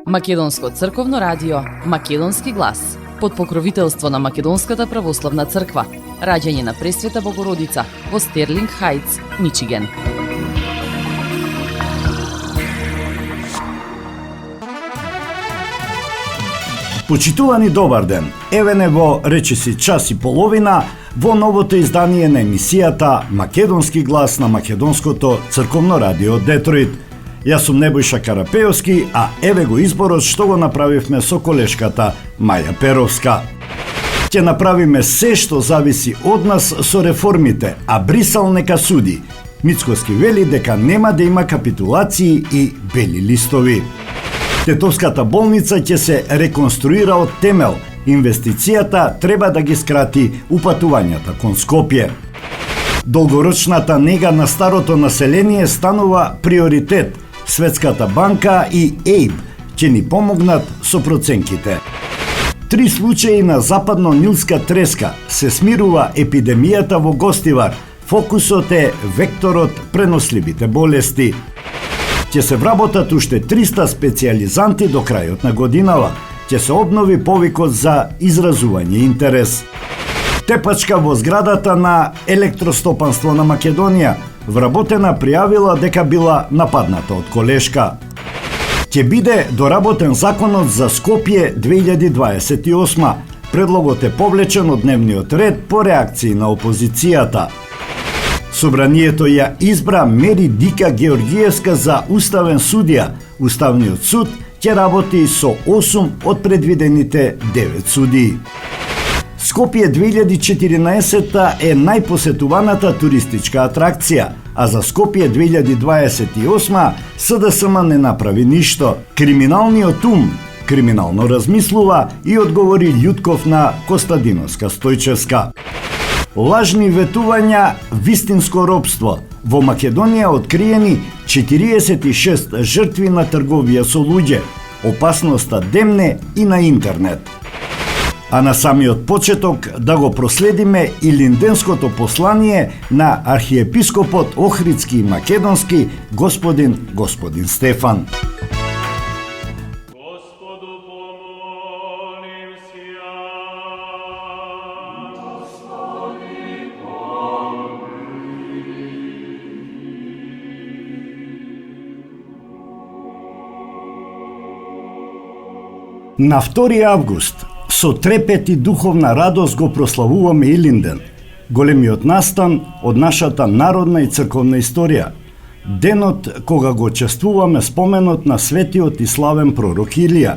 Македонско црковно радио, Македонски глас, под покровителство на Македонската православна црква, раѓање на Пресвета Богородица во Стерлинг Хајтс, Мичиген. Почитувани, добар ден! Еве не во речиси час и половина во новото издание на емисијата Македонски глас на Македонското црковно радио Детройт. Јас сум Небојша Карапеовски, а еве го изборот што го направивме со колешката Маја Перовска. Ќе направиме се што зависи од нас со реформите, а Брисел нека суди. Мицкоски вели дека нема да има капитулации и бели листови. Тетовската болница ќе се реконструира од темел. Инвестицијата треба да ги скрати упатувањата кон Скопје. Долгорочната нега на старото население станува приоритет. Светската банка и ЕЙБ ќе ни помогнат со проценките. 3 случаи на западно-нилска треска. Се смирува епидемијата во Гостивар. Фокусот е векторот преносливите болести. Ќе се вработат уште 300 специјализанти до крајот на годинава. Ќе се обнови повикот за изразување интерес. Тепачка во зградата на Електростопанство на Македонија. Вработена пријавила дека била нападната од колешка. Ќе биде доработен законот за Скопје 2028. Предлогот е повлечен од дневниот ред по реакции на опозицијата. Собранието ја избра Мери Дика Георгиевска за уставен судија. Уставниот суд ќе работи со 8 од предвидените 9 судии. Скопје 2014 е најпосетуваната туристичка атракција, а за Скопје 2028 СДСМ не направи ништо. Криминалниот ум криминално размислува и одговори Љутков на Костадиновска Стојчевска. Лажни ветувања, вистинско робство. Во Македонија откриени 46 жртви на трговија со луѓе. Опасноста демне и на интернет. А на самиот почеток да го проследиме и линденското послание на архиепископот Охридски и Македонски господин Стефан. На 2 август со трепет и духовна радост го прославуваме Илинден, големиот настан од нашата народна и црковна историја. Денот кога го чествуваме споменот на светиот и славен пророк Илија,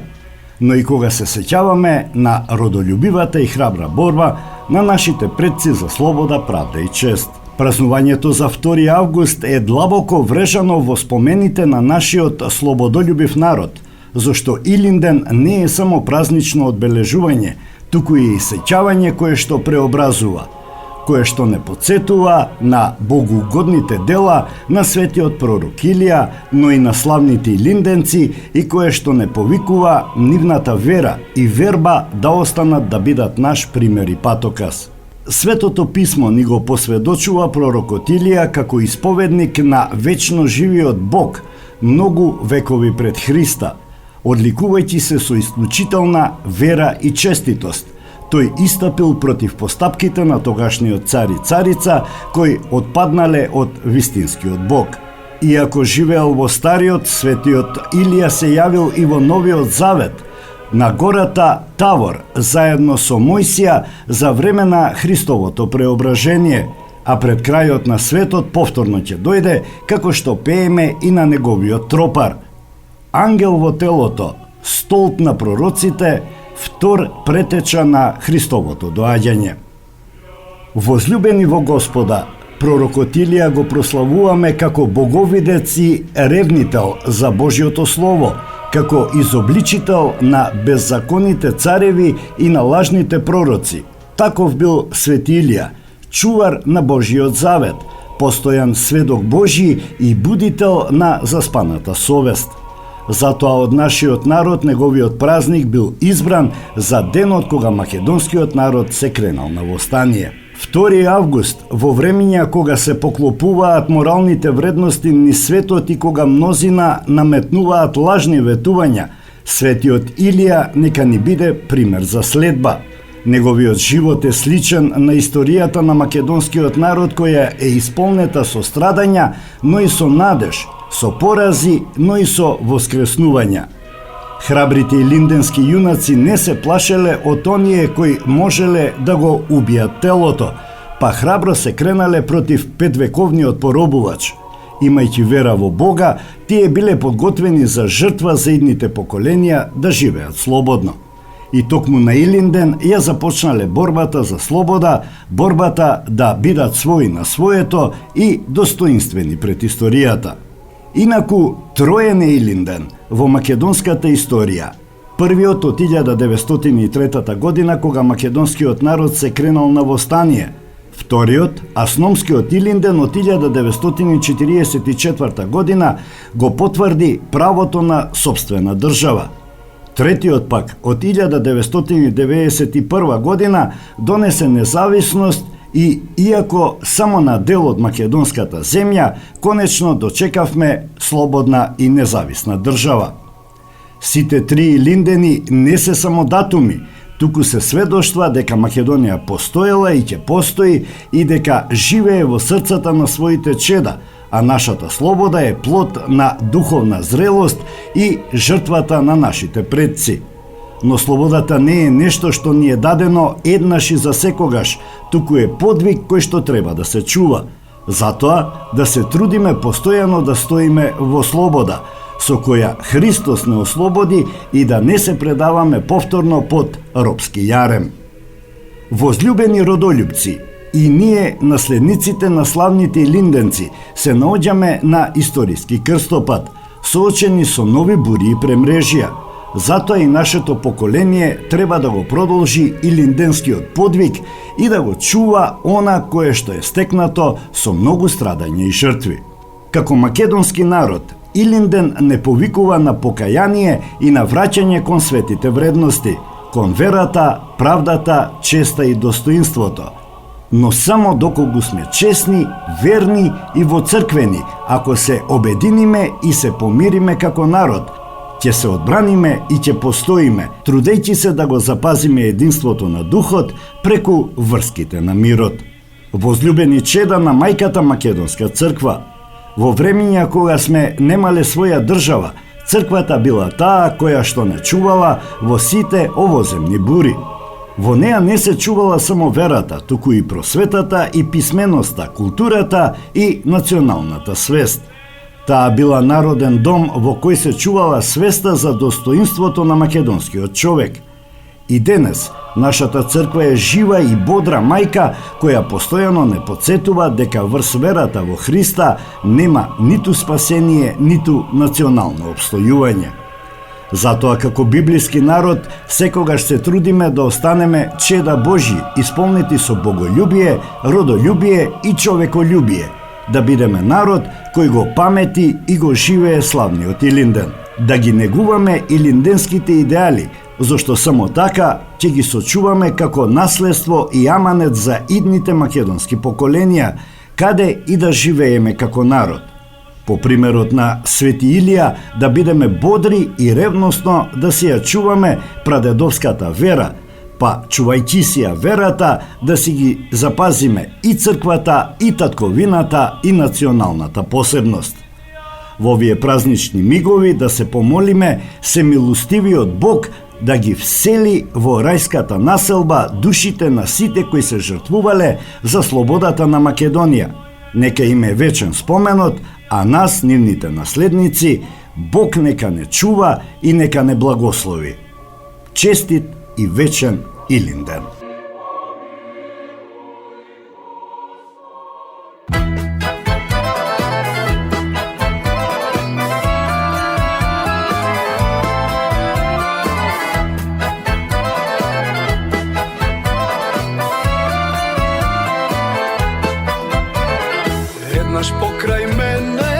но и кога се сеќаваме на родолюбивата и храбра борба на нашите предци за слобода, правда и чест. Празнувањето за 2 август е длабоко врежано во спомените на нашиот слободолюбив народ, зашто Илинден не е само празнично одбележување, туку и сеќавање кое што преобразува, кое што не потсетува на богоугодните дела на светиот пророк Илија, но и на славните илинденци и кое што не повикува нивната вера и верба да останат да бидат наш пример и патоказ. Светото писмо ни го посведочува пророкот Илија како исповедник на вечно живиот Бог многу векови пред Христа, одликувајќи се со исклучителна вера и честитост. Тој истапил против постапките на тогашниот цар и царица, кои отпаднале од вистинскиот Бог. Иако живеел во Стариот, светиот Илија се јавил и во Новиот Завет, на гората Тавор, заедно со Мојсија за време на Христовото преображение, а пред крајот на светот повторно ќе дојде, како што пееме и на неговиот тропар. Ангел во телото, столб на пророците, втор претеча на Христовото доаѓање. Возлюбени во Господа, пророкот Илија го прославуваме како боговидец и ревнител за Божјото Слово, како изобличител на беззаконите цареви и на лажните пророци. Таков бил свети Илија, чувар на Божјиот завет, постојан сведок Божји и будител на заспаната совест. Затоа од нашиот народ неговиот празник бил избран за денот кога македонскиот народ се кренал на востание. 2 август, во времења кога се поклопуваат моралните вредности низ светот и кога мнозина наметнуваат лажни ветувања, светиот Илија нека ни биде пример за следба. Неговиот живот е сличен на историјата на македонскиот народ која е исполнета со страдања, но и со надеж, со порази, но и со воскреснувања. Храбрите илинденски јунаци не се плашеле од оние кои можеле да го убијат телото, па храбро се кренале против петвековниот поробувач. Имајќи вера во Бога, тие биле подготвени за жртва за идните поколенија да живеат слободно. И токму на Илинден ја започнале борбата за слобода, борбата да бидат своји на своето и достоинствени пред историјата. Инаку, троен е Илинден во македонската историја. Првиот од 1903 година, кога македонскиот народ се кренал на востание. Вториот, Асномскиот Илинден од 1944 година, го потврди правото на сопствена држава. Третиот пак, од 1991 година, донесе независност и, иако само на дел од македонската земја, конечно дочекавме слободна и независна држава. Сите три Илиндени не се само датуми, туку се сведоштва дека Македонија постоела и ќе постои и дека живее во срцата на своите чеда, а нашата слобода е плод на духовна зрелост и жртвата на нашите предци. Но слободата не е нешто што ни е дадено еднаш и за секогаш, туку е подвиг кој што треба да се чува. Затоа да се трудиме постојано да стоиме во слобода, со која Христос не ослободи и да не се предаваме повторно под робски јарем. Возлюбени родолюбци, и ние, наследниците на славните илинденци, се наоѓаме на историски крстопат, соочени со нови бури и премрежија. Затоа и нашето поколение треба да го продолжи илинденскиот подвиг и да го чува она кое што е стекнато со многу страдања и жртви. Како македонски народ, Илинден не повикува на покаяние и на враќање кон светите вредности, кон верата, правдата, честа и достоинството. Но само доколку сме честни, верни и воцрквени, ако се обединиме и се помириме како народ, ќе се одбраниме и ќе постоиме, трудејќи се да го запазиме единството на духот преку врските на мирот. Возлюбени чеда на мајката Македонска црква, во времења кога сме немале своја држава, црквата била таа која што не чувала во сите овоземни бури. Во неа не се чувала само верата, туку и просветата и писменоста, културата и националната свест. Таа била народен дом во кој се чувала свеста за достоинството на македонскиот човек. И денес, нашата црква е жива и бодра мајка која постојано не подсетува дека врз верата во Христа нема ниту спасение, ниту национално обстојување. Затоа како библиски народ секогаш се трудиме да останеме чеда Божји, исполнети со боголюбие, родолюбие и човеколюбие, да бидеме народ кој го памети и го живее славниот Илинден. Да ги негуваме илинденските идеали, зашто само така ќе ги сочуваме како наследство и аманет за идните македонски поколенија, каде и да живееме како народ. По примерот на Свети Илија, да бидеме бодри и ревносно да си ја чуваме прадедовската вера, па чувајќи си ја верата да си ги запазиме и црквата, и татковината, и националната посебност. Во овие празнични мигови да се помолиме семилостивиот Бог да ги всели во рајската населба душите на сите кои се жртвувале за слободата на Македонија. Нека им е вечен споменот, а нас, нивните наследници, Бог нека не чува и нека не благослови. Честит и вечен Илинден. Еднаш покрај мене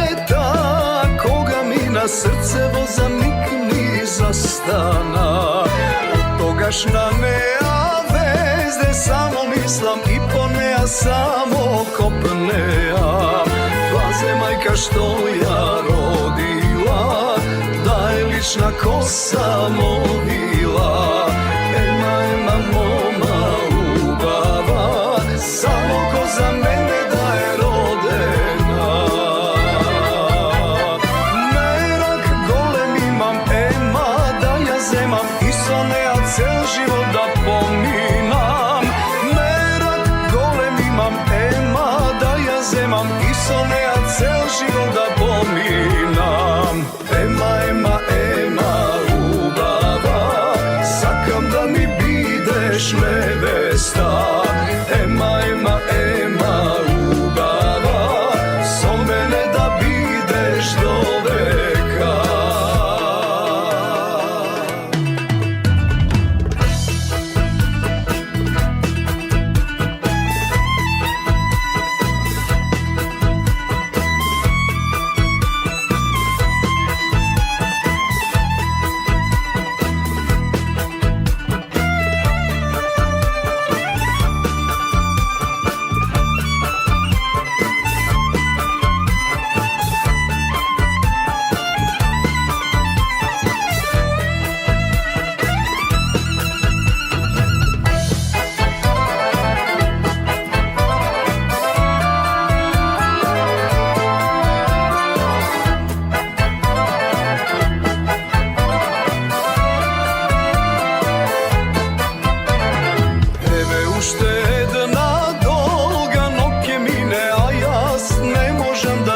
кога ми на срцево за миг ми застана. Тогаш на неа везде само мислам и по неа ja samo kopnejam. Plaze majka što ja rodila, da je lična kosa movila. Ema moma ljubava, samo ko za mene da je rodena. Merak golem imam, ema da ja zemam, i sone ja cel život da pominam. Merak golem imam, ema da ja zemam, i sone ja cel život da pominam. Ema ljubava, sakam da mi bideš nevesta. Ema ljubava, so mene da bideš do veka.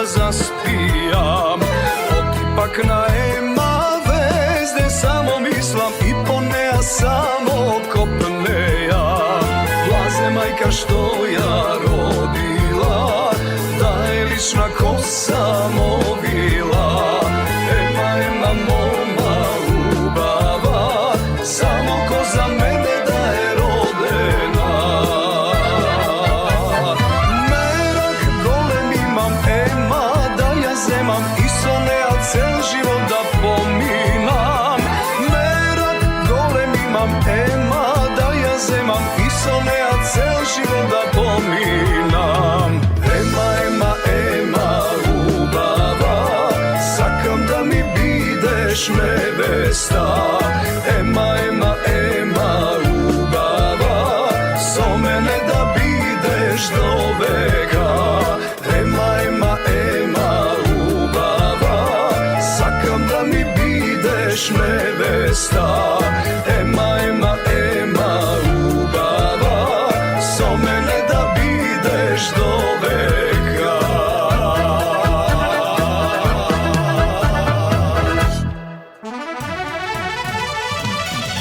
Zaspijam, otipak na ema vezde samo mislim i poneja samo kopneja. Plaze majka što ja rodila, da je lična kosa movila. Ema moma ljubava, samo ko za mene da je rodena. Merak golem imam, ema zemam, i sone ja cel život da pominam. Merak golem imam, ema da ja zemam, i sone ja cel život da pominam. Ema ljubava, sakam da mi bideš nevesta. Ema ljubava, so mene da bideš do veka. Ema sakam da mi bideš nevesta. Ema ljubava, so mene da bideš do veka.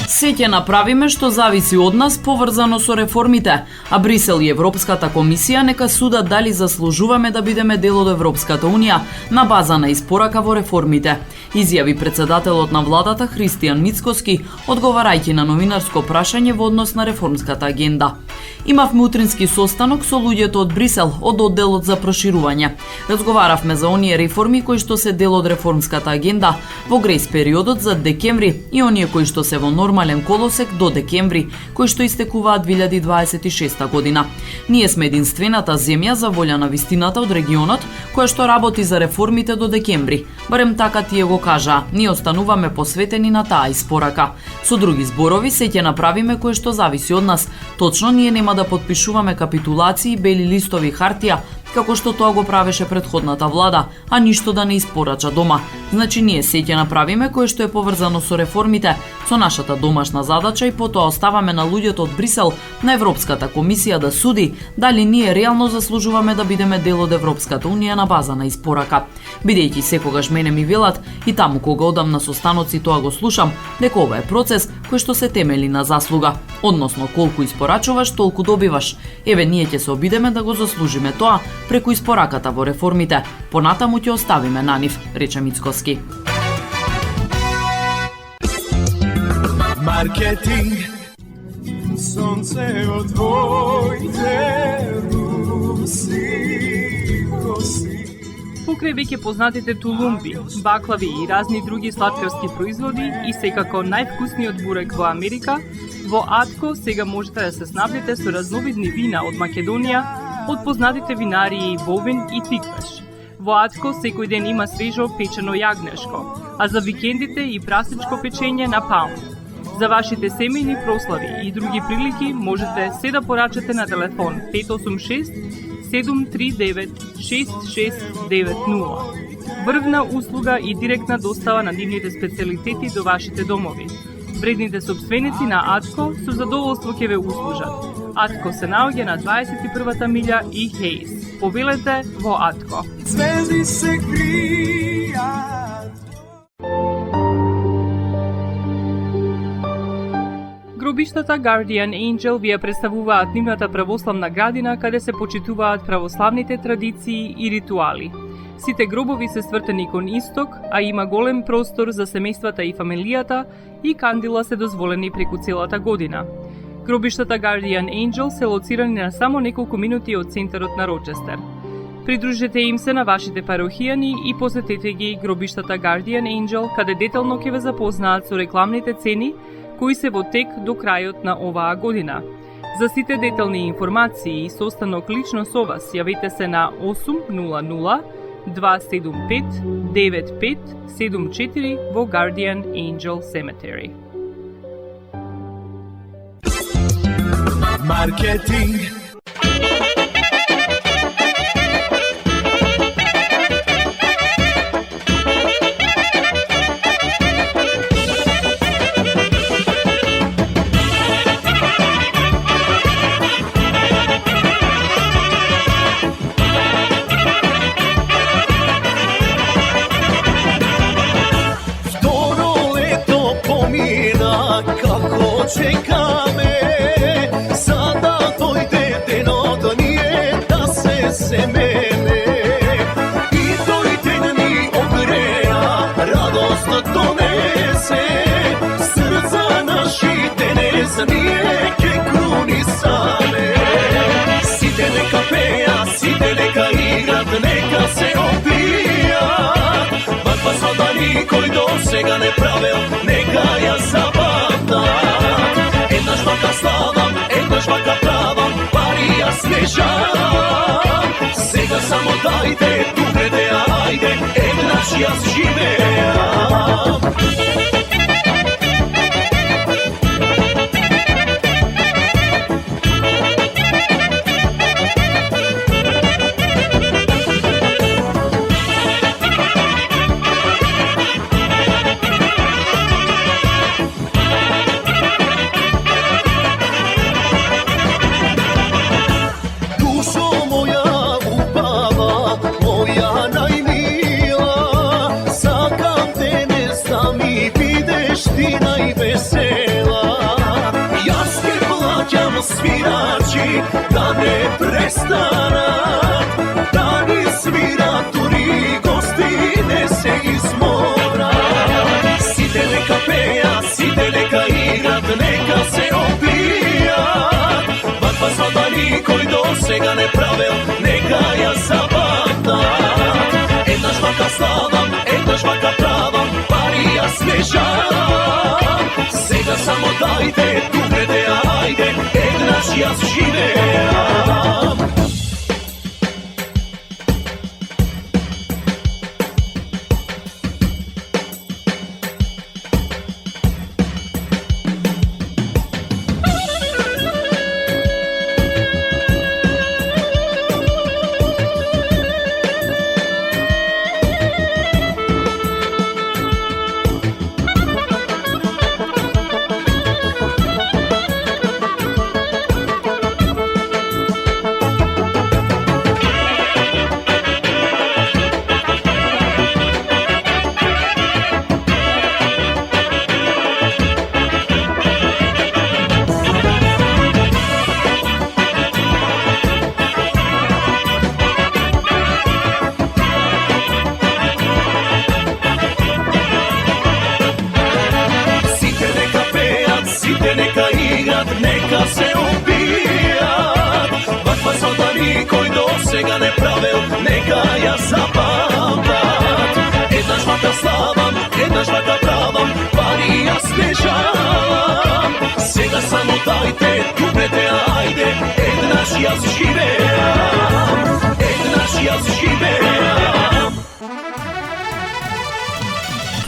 Се ќе направиме што зависи од нас поврзано со реформите, а Брисел и Европската комисија нека судат дали заслужуваме да бидеме дел од Европската унија на база на испорака во реформите, изјави председателот на владата Христијан Мицкоски, одговарајќи на новинарско прашање во однос на реформската агенда. Имавме утрински состанок со луѓето од Брисел, од одделот за проширување. Разговаравме за оние реформи кои што се дел од реформската агенда во грејс периодот за декември и оние кои што се во нормален колосек до декември, кои што истекуваат 2026 година. Ние сме единствената земја за волја на вистината од регионот која што работи за реформите до декември. Барем така тие го кажаа. Ние остануваме посветени на таа испорака. Со други зборови, се ќе направиме кое што зависи од нас. Точно ние нема да подпишуваме капитулации, бели листови хартија, како што тоа го правеше предходната влада, а ништо да не испорача дома. Значи ние се ќе направиме кое што е поврзано со реформите, со нашата домашна задача и потоа оставаме на луѓето од Брисел, на Европската комисија да суди дали ние реално заслужуваме да бидеме дел од Европската унија на база на испорака. Бидејќи секогаш мене ми велат и таму кога одам на состаноци тоа го слушам, дека ова е процес кој што се темели на заслуга, односно колку испорачуваш, толку добиваш. Еве ние ќе се обидеме да го заслужиме тоа преку испораката во реформите. Понатаму ќе оставиме на нив, рече Мицкоски. Маркетинг. Сонце од твоите руси коси. Покрај веќе познатите тулумби, баклави и разни други сладкарски производи и секако највкусниот бурек во Америка, Во Атко сега можете да се снабдите со разновидни вина од Македонија, од познатите винарии Вовин и Тиквеш. Во Атко секој ден има свежо печено јагнешко, а за викендите и прасничко печење на паун. За вашите семејни прослави и други прилики можете се да порачате на телефон 586 739 6690. Врвна услуга и директна достава на нивните специјалитети до вашите домови. Вредните собственици на Атко со задоволство ќе ве услужат. Атко се наоѓа на 21-та милја и Хейс. Повелете во Атко. Звезди се кријат. Гробиштата Guardian Angel ви ја представуваат нивната православна градина каде се почитуваат православните традиции и ритуали. Сите гробови се свртени кон исток, а има голем простор за семејствата и фамилијата и кандила се дозволени преку целата година. Гробиштата Guardian Angel се лоцирани на само неколку минути од центарот на Рочестер. Придружете им се на вашите парохијани и посетете ги гробиштата Guardian Angel, каде детално ќе ве запознаат со рекламните цени кои се во тек до крајот на оваа година. За сите детални информации и состанок лично со вас, јавете се на 800 275 9574 во Guardian Angel Cemetery. Маркетинг. Чекаме, сада дојде денот ние да се семеме. И тој ден ни огреа, радост донесе, срца нашите неза ние ке крунисаме. Сите нека пеа, сите нека играт, нека се опијат. Ваква свадба никој до сега не правел, нека ја забавнат. Еднаш вака славам, еднаш вака правам, пари ја снежам. Сега само дајте, тугеде ајде, еднаш јас живеам. Свирачи да не престанат, да ни свират дури гости не се изморат. Сите нека пеа, сите нека играт, нека се опијат. Ваква свадба никој до сега не правел, нека ја забавнат. Еднаш вака славам, еднаш вака правам, пари ја снежам. Сега само дајте, тугеде ајде, еднаш јас живеам. Нека се опијат. Ваква свадба никој до сега не правел, нека ја забавнат. Еднаш вака славам, еднаш вака правам, пари ја снежам. Сега само te, dupete, ajde, naš jaz živeam, naš jaz živeam.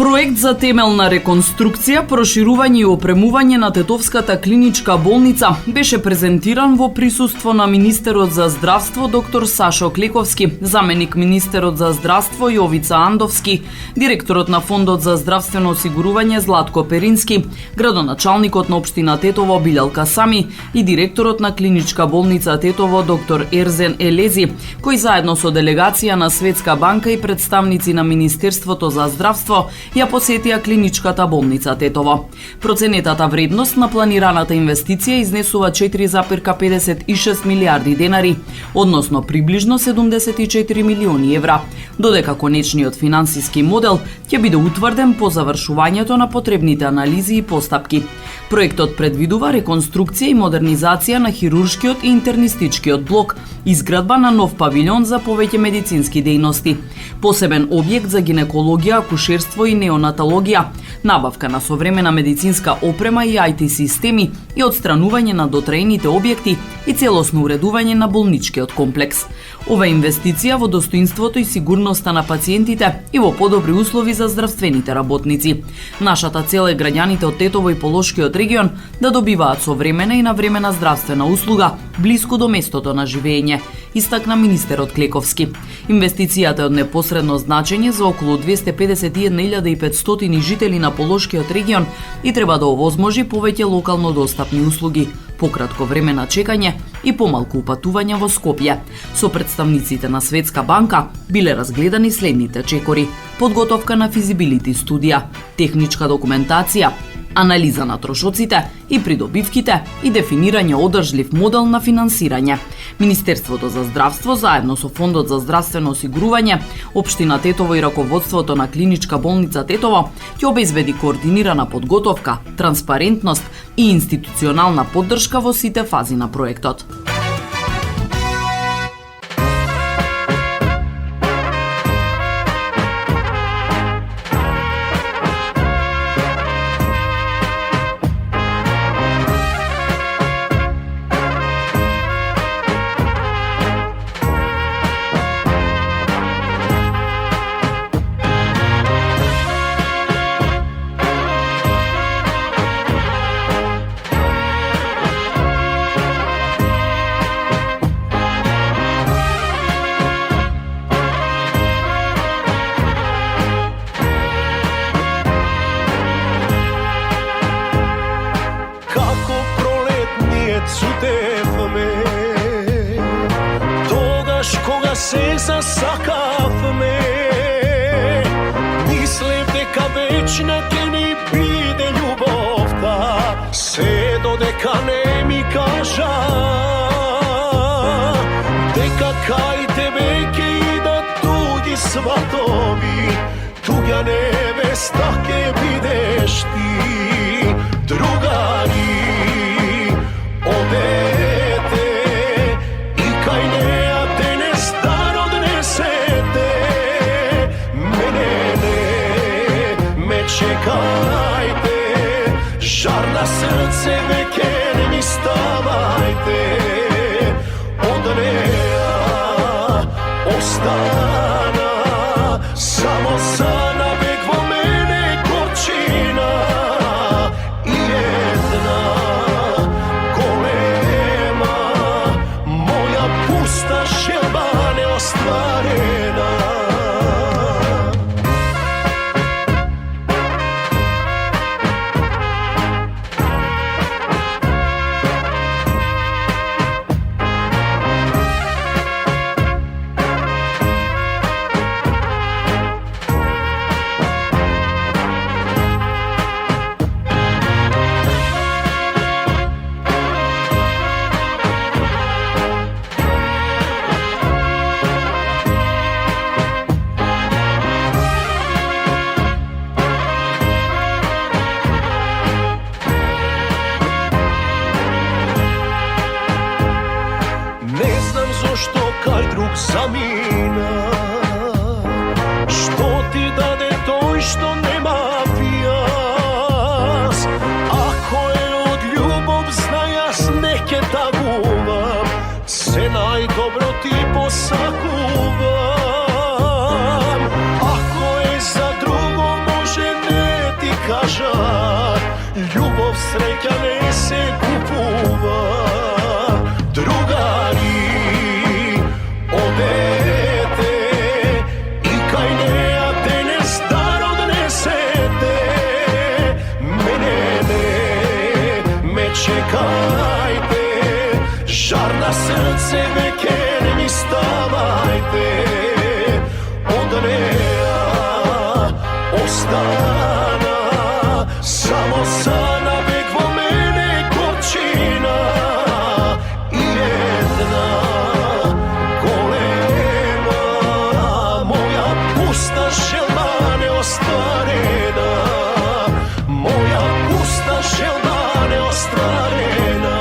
Проект за темелна реконструкција, проширување и опремување на Тетовската клиничка болница беше презентиран во присуство на министерот за здравство доктор Сашо Клековски, заменик министерот за здравство Јовица Андовски, директорот на Фондот за здравствено осигурување Златко Перински, градоначалникот на општина Тетово Билјалка Сами и директорот на клиничка болница Тетово доктор Ерзен Елези, кои заедно со делегација на Светска банка и представници на Министерството за здравство ја посетија клиничката болница Тетово. Проценетата вредност на планираната инвестиција изнесува 4,56 милиарди денари, односно приближно 74 милиони евра, додека конечниот финансиски модел ќе биде утврден по завршувањето на потребните анализи и постапки. Проектот предвидува реконструкција и модернизација на хируршкиот и интернистичкиот блок, изградба на нов павилјон за повеќе медицински дејности, посебен објект за гинекологија, акушерство и неонатологија, набавка на современа медицинска опрема и IT системи и отстранување на дотраените објекти и целосно уредување на болничкиот комплекс. Ова инвестиција во достоинството и сигурноста на пациентите и во подобри услови за здравствените работници. Нашата цел е граѓаните од Тетово и Полошкиот регион да добиваат современа и навремена здравствена услуга блиску до местото на живење, истакна министерот Клековски. Инвестицијата е од непосредно значење за околу 251.500 жители на Полошкиот регион и треба да овозможи повеќе локално достапни услуги, пократко време на чекање и помалку упатување во Скопје. Со представниците на Светска банка биле разгледани следните чекори: подготовка на физибилити студија, техничка документација, анализа на трошоците и придобивките и дефинирање одржлив модел на финансирање. Министерството за здравство заедно со Фондот за здравствено осигурување, општина Тетово и раководството на клиничка болница Тетово ќе обезбеди координирана подготовка, транспарентност и институционална поддршка во сите фази на проектот. се засакавме. Мислев дека вечна ќе ни биде љубовта, се додека не ми кажа дека кај тебе ќе идат туѓи сватови, туѓа невеста ќе бидеш ти, другари одете и кај неа денес дар однесете. Мене не ме чекајте, жар на срце веќе не ми ставајте, од неа остана само сана век во мене горчина и една голема моја пуста желба неостварена. Зошто кај друг замина, што ти даде тој што немав јас, ако е од љубов знај јас sakúvam. Ako je za drugo, Bože, ne ti kaža, ljubov sreća ne se kupува. Drugari, odete i kaj neja te ne staro odnesete. Mene me čekajte, žar na srce veke ne mi stavajte. Od neja ostana samo sana vek vo mene gorčina. I jedna golema moja pusta želba neostvarena. Moja pusta želba neostvarena.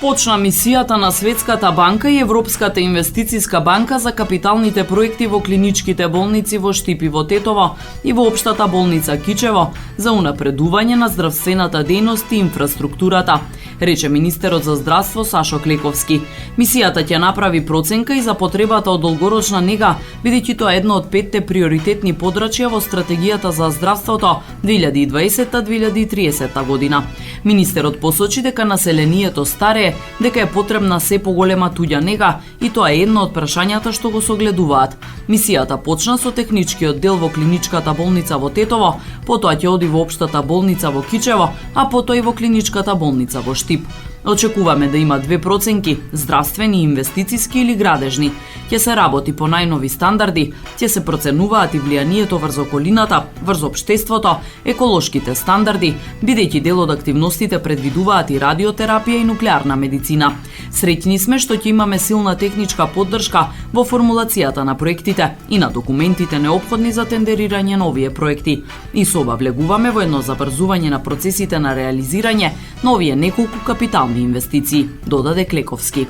Почна мисијата на Светската банка и Европската инвестициска банка за капиталните проекти во клиничките болници во Штип и во Тетово и во Општата болница Кичево за унапредување на здравствената дејност и инфраструктурата, рече министерот за здравство Сашо Клековски. Мисијата ќе направи проценка и за потребата од долгорочна нега, бидејќи тоа е едно од 5 приоритетни подрачја во стратегијата за здравството 2020-2030 година. Министерот посочи дека населението старее, дека е потребна се поголема туѓа нега и тоа е едно од прашањата што го согледуваат. Мисијата почна со техничкиот дел во клиничката болница во Тетово, потоа ќе оди во Општата болница во Кичево, а потоа и во клиничката болница во Штип. Очекуваме да има 2 проценки, здравствени, инвестициски или градежни. Ќе се работи по најнови стандарди, ќе се проценуваат и влијанието врз околината, врз општеството, еколошките стандарди, бидејќи дел од активностите предвидуваат и радиотерапија и нуклеарна медицина. Среќни сме што ќе имаме силна техничка поддршка во формулацијата на проектите и на документите неопходни за тендерирање на овие проекти. И со ова влегуваме во едно забрзување на процесите на реализирање на овие неколку капитални инвестиции, додаде Клековски.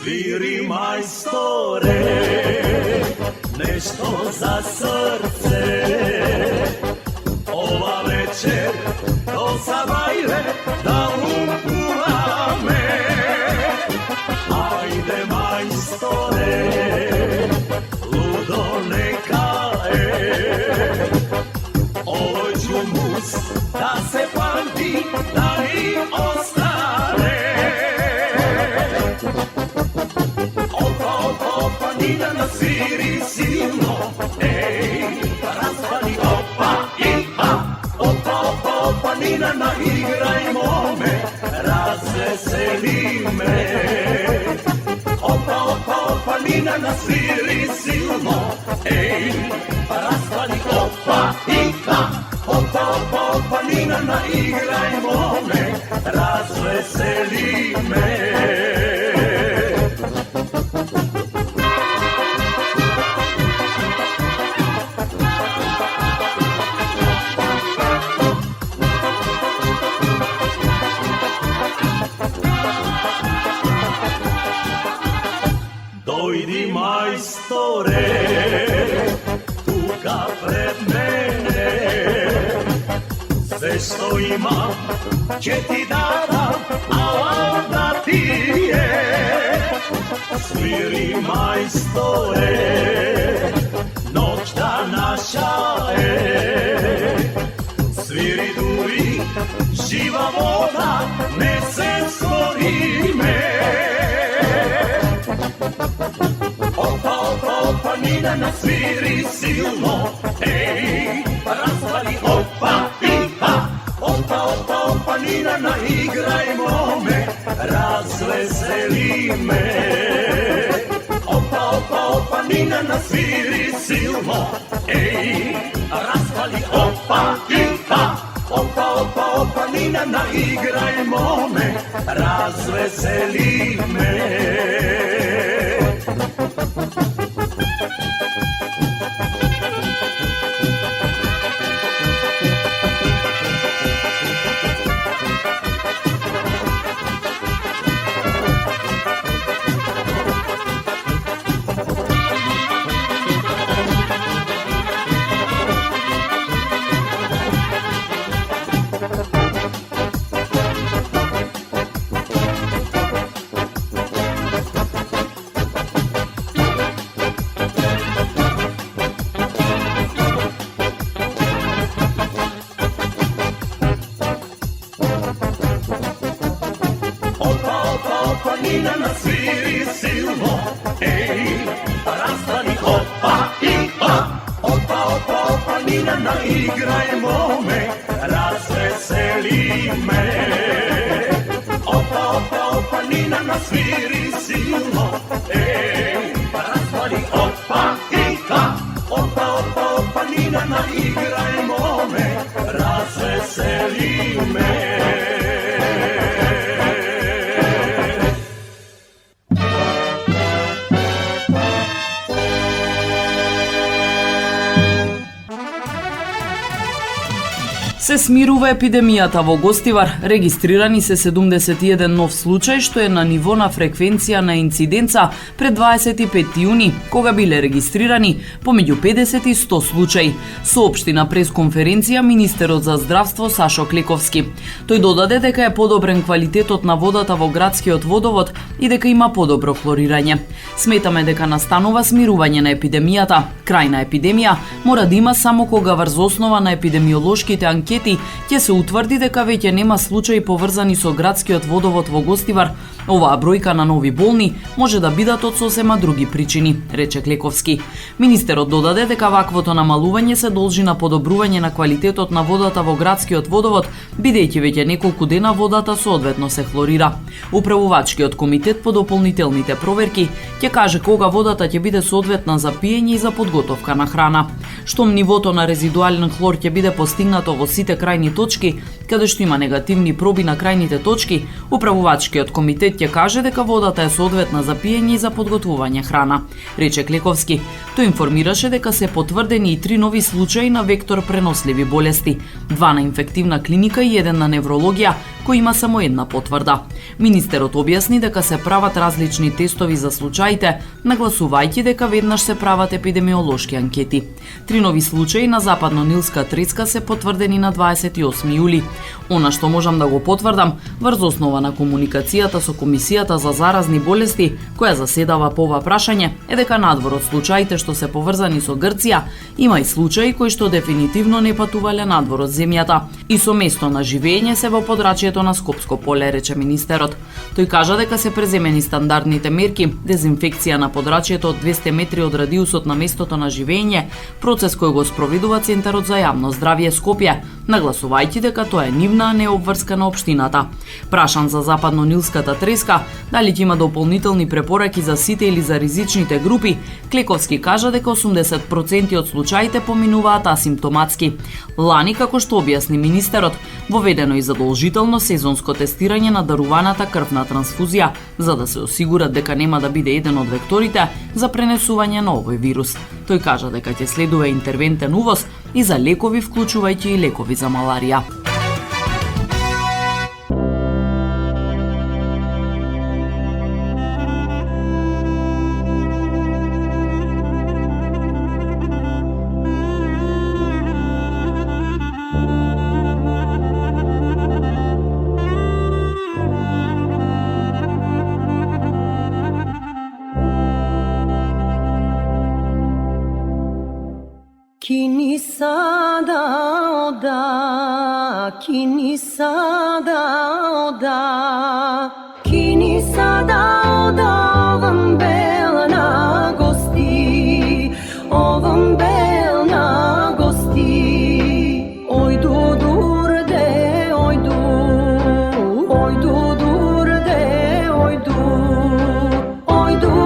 Sviri majstore, nešto za srce. Ova večer do sabajre da upuvame. Ajde majstore, ludo neka je. Ovoj džumus da se pamti, da i ostane. Nina na sviri silno, ej, raspali opa i opa, Nina na igrajmo me, razveseli me. Opa, Nina na sviri silno, ej, raspali opa i opa, Nina na igrajmo me, razveseli me. Dojdi majstore, tuka pred mene, sve što imam će ti dam, a onda ti je. Sviri majstore, noć da naša je, sviri duri, živa voda, ne se stvori me. Opa, Nina na sviri silno, ej, raspali opa i opa, Nina na igrajmo me, razveseli me. Opa, Nina na sviri silno, ej, raspali opa i opa, Nina, naigrajmo me, razveseli me. Opa, Nina, nasviri silno, ej, rastani opa i a. Opa, Nina, naigrajmo me, razveseli me. Opa, Nina, nasviri silno, ej, rastani opa i a. Opa, Nina, naigrajmo me, razveseli me. Се смирува епидемијата во Гостивар, регистрирани се 71 нов случај, што е на ниво на фреквенција на инциденца пред 25 јуни, кога биле регистрирани помеѓу 50 и 100 случаи, соопшти на пресконференција министерот за здравство Сашо Клековски. Тој додаде дека е подобрен квалитетот на водата во градскиот водовод и дека има подобро хлорирање. Сметаме дека настанува смирување на епидемијата. Крај на епидемија мора да има само кога врз основа на епидемиолошките анкети ќе се утврди дека веќе нема случаи поврзани со градскиот водовод во Гостивар. Оваа бројка на нови болни може да бидат од сосема други причини, рече Клековски. Министерот додаде дека ваквото намалување се должи на подобрување на квалитетот на водата во градскиот водовод, бидејќи веќе неколку дена водата соодветно се хлорира. Управувачкиот комитет по дополнителните проверки ќе каже кога водата ќе биде соодветна за пиење и за подготовка на храна. Штом нивото на резидуален хлор ќе биде постигнато во сите крајни точки, каде што има негативни проби на крајните точки, управувачкиот комитет ќе каже дека водата е соодветна за пиење и за подготвување храна, рече Клековски. Тој информираше дека се потврдени и 3 нови случаи на вектор преносливи болести, 2 на инфективна клиника и 1 на неврологија, кој има само една потврда. Министерот објасни дека се прават различни тестови за случаите, нагласувајќи дека веднаш се прават епидемиолошки анкети. 3 нови случаи на западно-нилска треска се потврдени на 28 јули. Она што можам да го потврдам, врз основа на комуникацијата со Комисијата за заразни болести, која заседава по ова прашање, е дека надвор од случаите што се поврзани со Грција, има и случаи кои што дефинитивно не патувале надвор од земјата и со место на живење се во подрачјето на Скопско поле, рече министерот. Тој кажа дека се преземени стандардните мерки, дезинфекција на подрачјето од 200 метри од радиусот на местото на живење, процес кој го спроведува Центарот за јавно здравје Скопје, нагласувајќи дека тоа е нивна, а не обврскана општината. Прашан за западно-нилската треска, дали ќе има дополнителни препораки за сите или за ризичните групи, Клековски кажа дека 80% од случаите поминуваат асимптоматски. Лани, како што објасни министерот, воведено и задолжително сезонско тестирање на даруваната крвна трансфузија, за да се осигурат дека нема да биде еден од векторите за пренесување на овој вирус. Тој кажа дека ќе следува интервентен увоз и за лекови, вклучувајќи и лекови за маларија. Kini sada oda, kini sada oda, kini sada oda, ovom bel na gosti, ovom bel na gosti. Oj du durde, oj du durde, oj du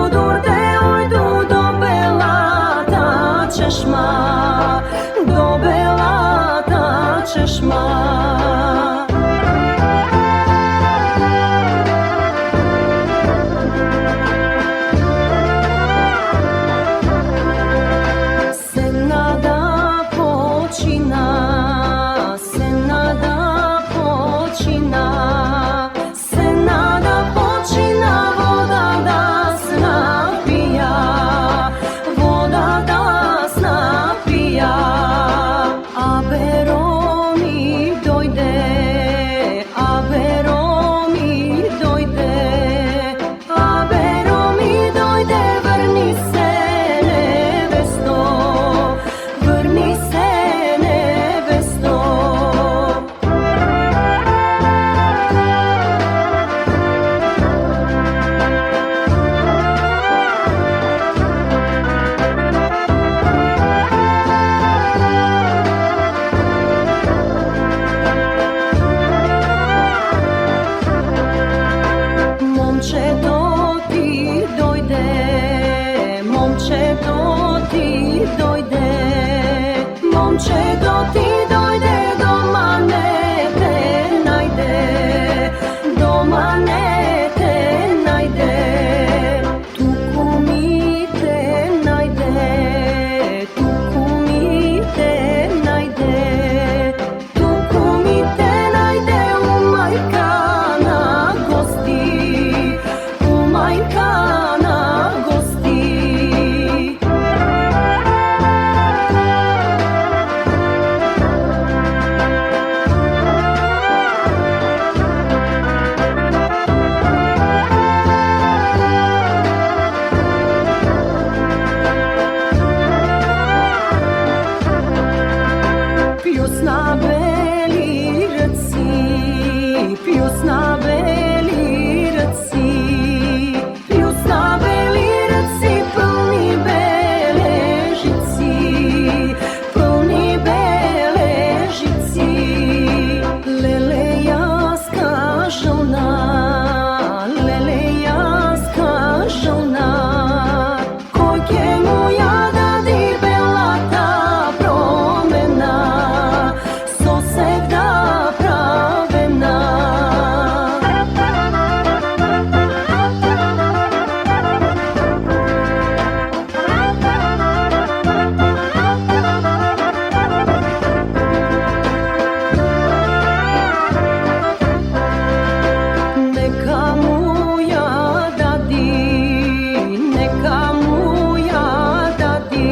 durde, oj du do bela ta češma. Do bela ta češma. Момчето ти дојде, момчето ти дојде, дома не те најде, дома не те најде, туку ми те најде, туку ми те најде, туку ми те најде у мајка на гости, у мајка на гости. Pjusna beli rci, pjusna beli rci, pjusna beli rci, plni bele žici, plni bele žici. Lele jaska žona, lele jaska žona, koјke mu ja dadi belata promena, sosegda pravena. Neka mu ja dadi, neka mu ja dadi,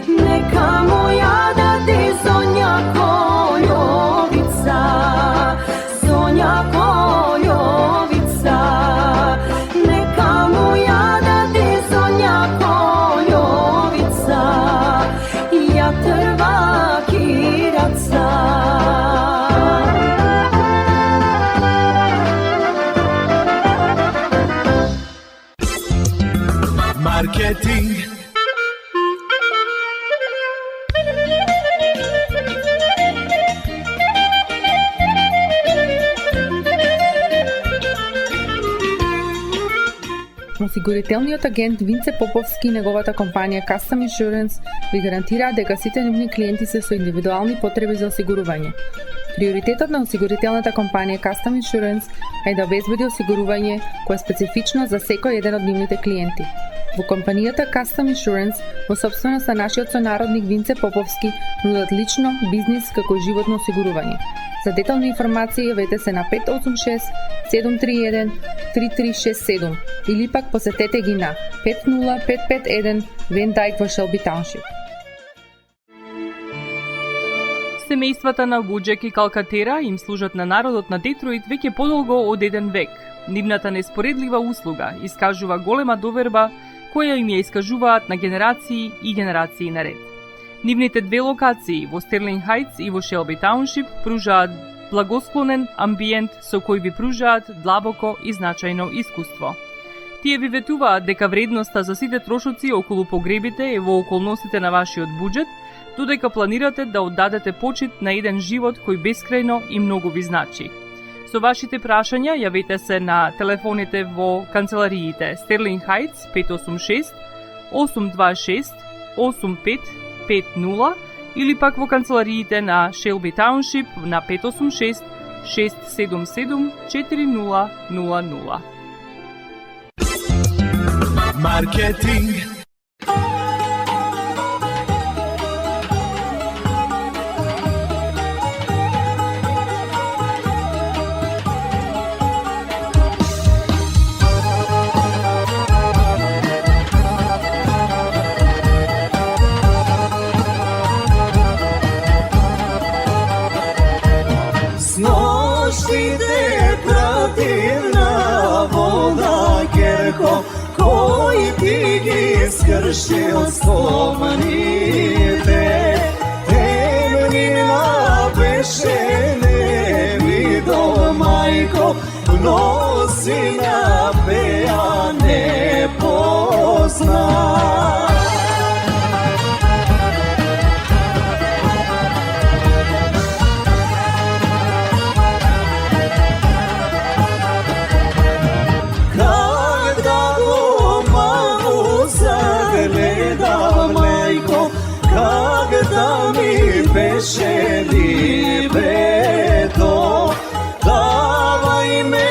neka mu ja dadi Sonja Koljovica, Sonja Koljovica, neka mu ja dadi Sonja Koljovica, ja trva kiraca. Marketing. Осигурителниот агент Винце Поповски и неговата компанија Custom Insurance ви гарантираат дека сите нивни клиенти се со индивидуални потреби за осигурување. Приоритетот на осигурителната компанија Custom Insurance е да обезбеди осигурување кое е специфично за секој еден од нивните клиенти. Во компанијата Custom Insurance, во собственост на нашиот сонародник Винце Поповски, нудат лично, бизнис како и животно осигурување. За детални информации јавете се на 586 731 3367 или пак посетете ги на 50551 Вен Дайк во Шелби Тауншип. Семејствата на Вуџек и Калкатера им служат на народот на Детройт веќе подолго од еден век. Нивната неспоредлива услуга искажува голема доверба која им ја искажуваат на генерации и генерации наред. Нивните две локации во Стерлинг Хајтс и во Шелби Тауншип пружаат благосклонен амбиент со кој ви пружаат длабоко и значајно искуство. Тие ви ветуваат дека вредноста за сите трошоци околу погребите е во околностите на вашиот буџет, додека планирате да оддадете почит на еден живот кој бескрајно и многу ви значи. Со вашите прашања јавете се на телефоните во канцелариите Стерлинг Хајтс 586 826 8550 или пак во канцелариите на Шелби Тауншип на 586 677 4000. Маркетинг. Снощите пратим на вода керко, кој ти ги скршил спомените. Темнина беше невидо мајко, но сина беа не позна. Кагда ми беше либето, давај ме,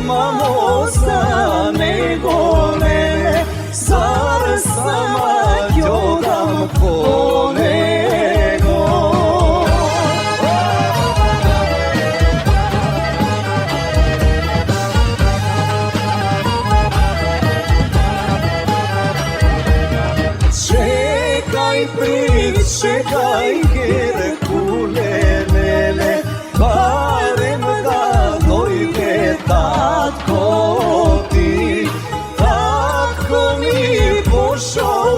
мамо, за него не, зар сама ќе дам по него. Čekaj, Herkule, lele, barem da dojde tatko ti. Tatko mi pošao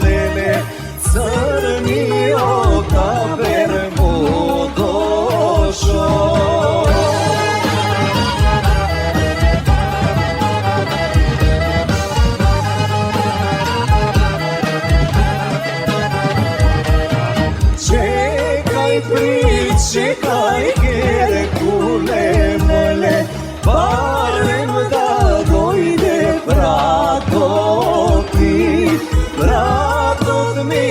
lele, crnio kaber mu došao. Čekaj, Herkule, mele, barem da dojde brato ti. Bratot mi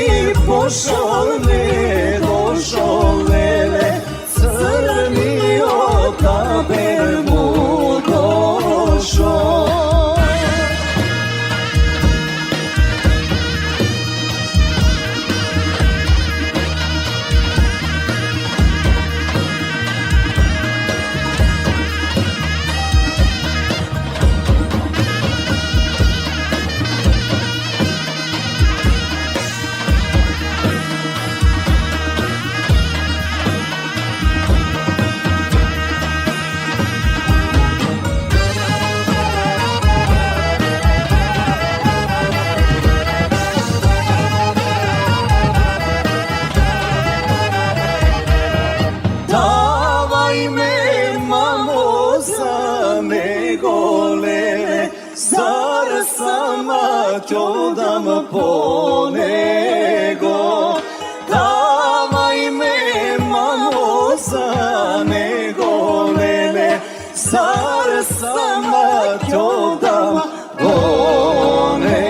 pošao lele, crnio kaber mu došao. Dam po nego, davaj me, mamo, za nego lele, zar sama ću dam po nego.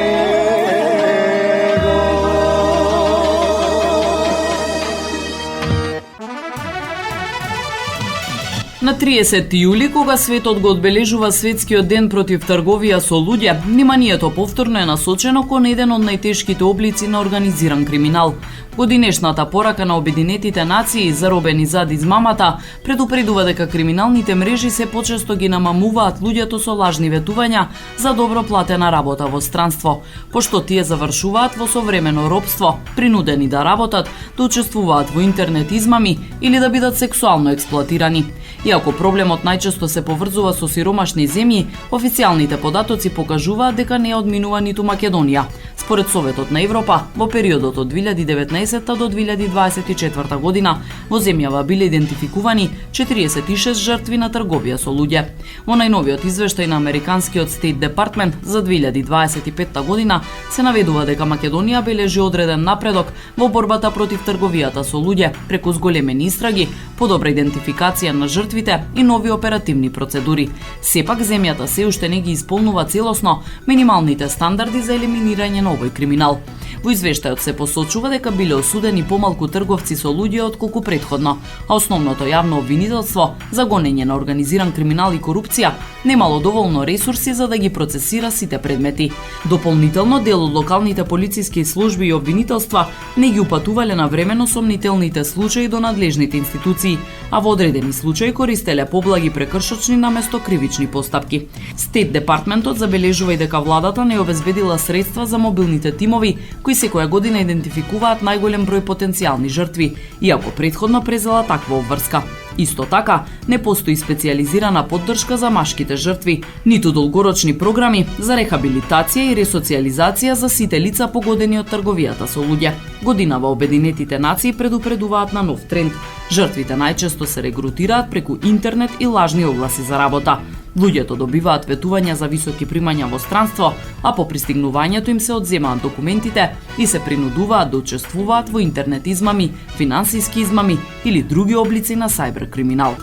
На 30 јули, кога светот го одбележува светскиот ден против трговија со луѓе, вниманието повторно е насочено кон еден од најтешките облици на организиран криминал. Годинешната порака на Обединетите нации, заробени зад измамата, предупредува дека криминалните мрежи се почесто ги намамуваат луѓето со лажни ветувања за добро платена работа во странство, пошто тие завршуваат во современо робство, принудени да работат, да учествуваат во интернет измами или да бидат сексуално експлоатирани. Иако проблемот најчесто се поврзува со сиромашни земји, официјалните податоци покажуваат дека не одминува ниту Македонија. Според Советот на Европа, во периодот од 2019 до 2024 година во земјава биле идентификувани 46 жртви на трговија со луѓе. Во најновиот извештај на Американскиот Стейт Департмент за 2025 година се наведува дека Македонија бележи одреден напредок во борбата против трговијата со луѓе преку зголемени истраги, подобра идентификација на жртвите и нови оперативни процедури. Сепак земјата се уште не ги исполнува целосно минималните стандарди за елиминирање на овој криминал. Во извештајот се посочува дека биле осудени помалку трговци со луѓе отколку претходно, а основното јавно обвинителство за гонење на организиран криминал и корупција немало доволно ресурси за да ги процесира сите предмети. Дополнително, дел од локалните полициски служби и обвинителства не ги упатувале навремено сомнителните случаи до надлежните институции, а во одредени случаи користеле поблаги прекршочни наместо кривични постапки. Стейт Департментот забележува и дека владата не обезбедила средства за мобилните тимови кои секоја година идентификуваат најголем број потенцијални жртви, иако претходно презела таква обврска. Исто така, не постои специјализирана поддршка за машките жртви, ниту долгорочни програми за рехабилитација и ресоциализација за сите лица погодени од трговијата со луѓе. Годинава Обединетите нации предупредуваат на нов тренд. Жртвите најчесто се регрутираат преку интернет и лажни огласи за работа. Луѓето добиваат ветувања за високи примања во странство, а по пристигнувањето им се одземаат документите и се принудуваат да учествуваат во интернет измами, финансиски измами или други облици на сајбер криминал.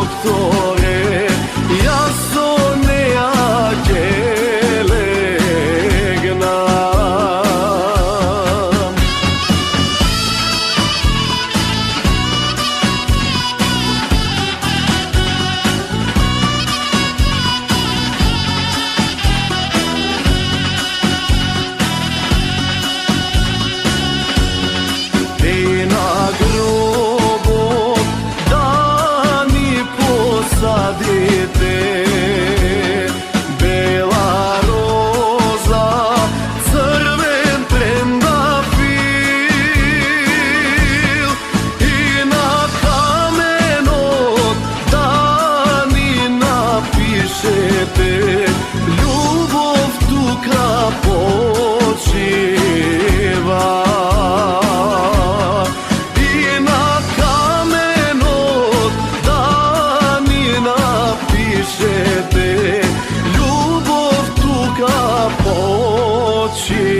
doktore, ja so neagele gnam. Te na grobot da mi posadite, bela roza, crven trendafil, i na kamenot da mi napišete, ljubov tuka počiva. I na kamenot da mi napišete, ljubov tuka počiva.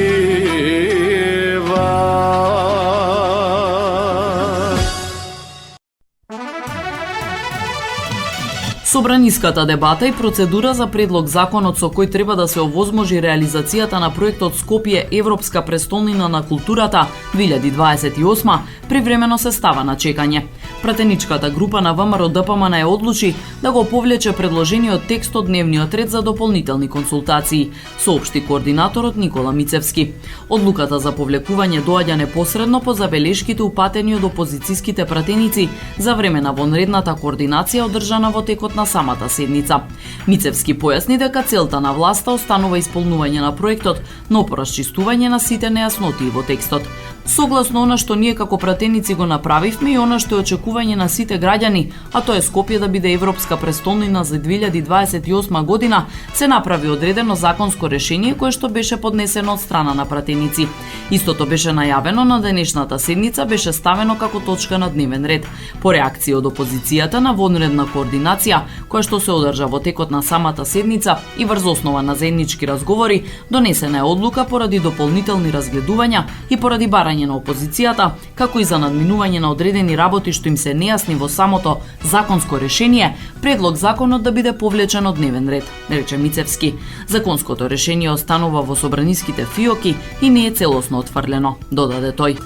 Собраниската дебата и процедура за предлог законот со кој треба да се овозможи реализацијата на проектот Скопје Европска престолнина на културата 2028 привремено се става на чекање. Пратеничката група на ВМРО ДПМН е одлучи да го повлече предложениот текст од дневниот ред за дополнителни консултации, соопшти координаторот Никола Мицевски. Одлуката за повлекување доаѓа непосредно по забелешките упатени од опозицијските пратеници за време на вонредната координација одржана во текот на самата седница. Мицевски појасни дека целта на власта останува исполнување на проектот, но по расчистување на сите нејаснотии во текстот. Согласно она што ние како пратеници го направивме и она што е очекување на сите граѓани, а тоа е Скопје да биде европска престолнина за 2028 година, се направи одредено законско решение кое што беше поднесено од страна на пратеници. Истото беше најавено на денешната седница, беше ставено како точка на дневен ред. По реакција од опозицијата на вонредна координација, која што се одржа во текот на самата седница и врз основа на заеднички разговори, донесена е одлука поради дополнителни разгледувања и поради барање на опозицијата, како и за надминување на одредени работи што им се нејасни во самото законско решение, предлог законот да биде повлечен од дневен ред, рече Мицевски. Законското решение останува во собраниските фиоки и не е целосно отфрлено, додаде тој.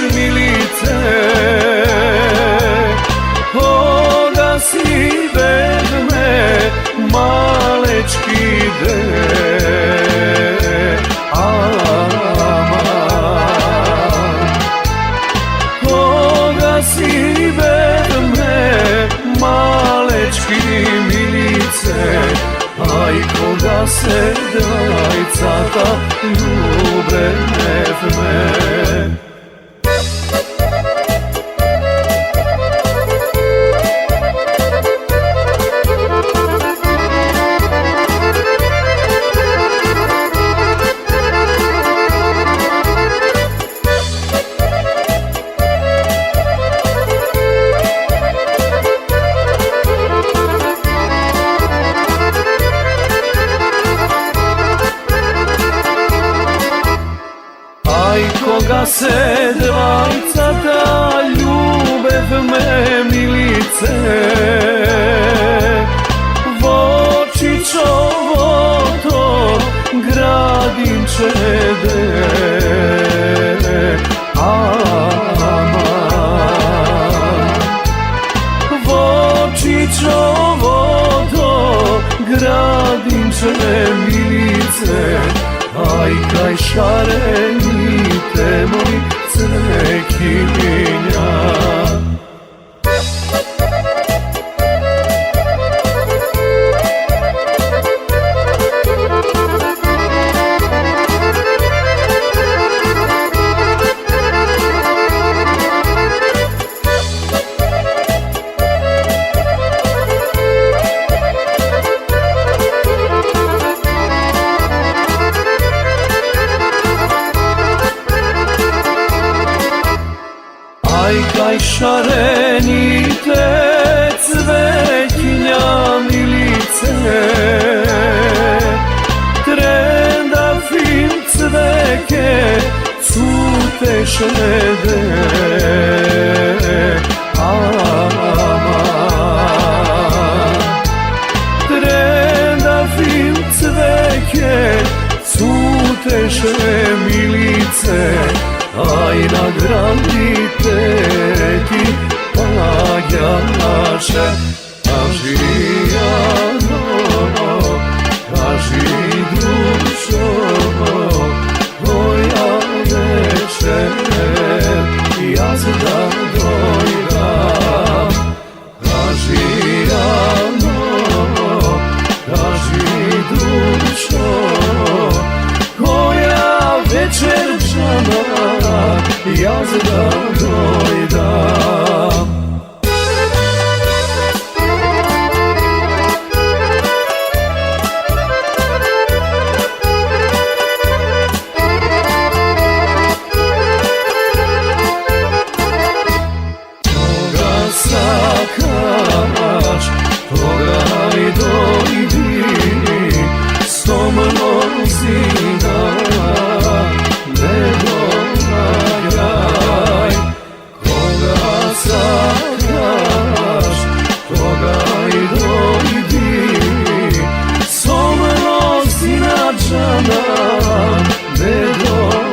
Milice, koga si vedme malečki de, koga si vedme malečki milice, aj koga se dajcata ljube nevme. Koga se dvajcata ljubev me milice, vočićovo to gradinče de, vočićovo to gradinče milice, aj kaj šarenite moji cekinja. Ај кај шарените цвеќиња милице, трендафин цвеќе цутеше трендафин цвеќе цутеше милице, ај на граните ти паѓаше, кажи душо, која вечер јас да дојдам, кажи душо, која вечер жана јас да дојдам. Сакаш, тогај дојди со мнозина, не доаѓај. Кога сакаш, тогај дојди со мнозина, џана, не доаѓај.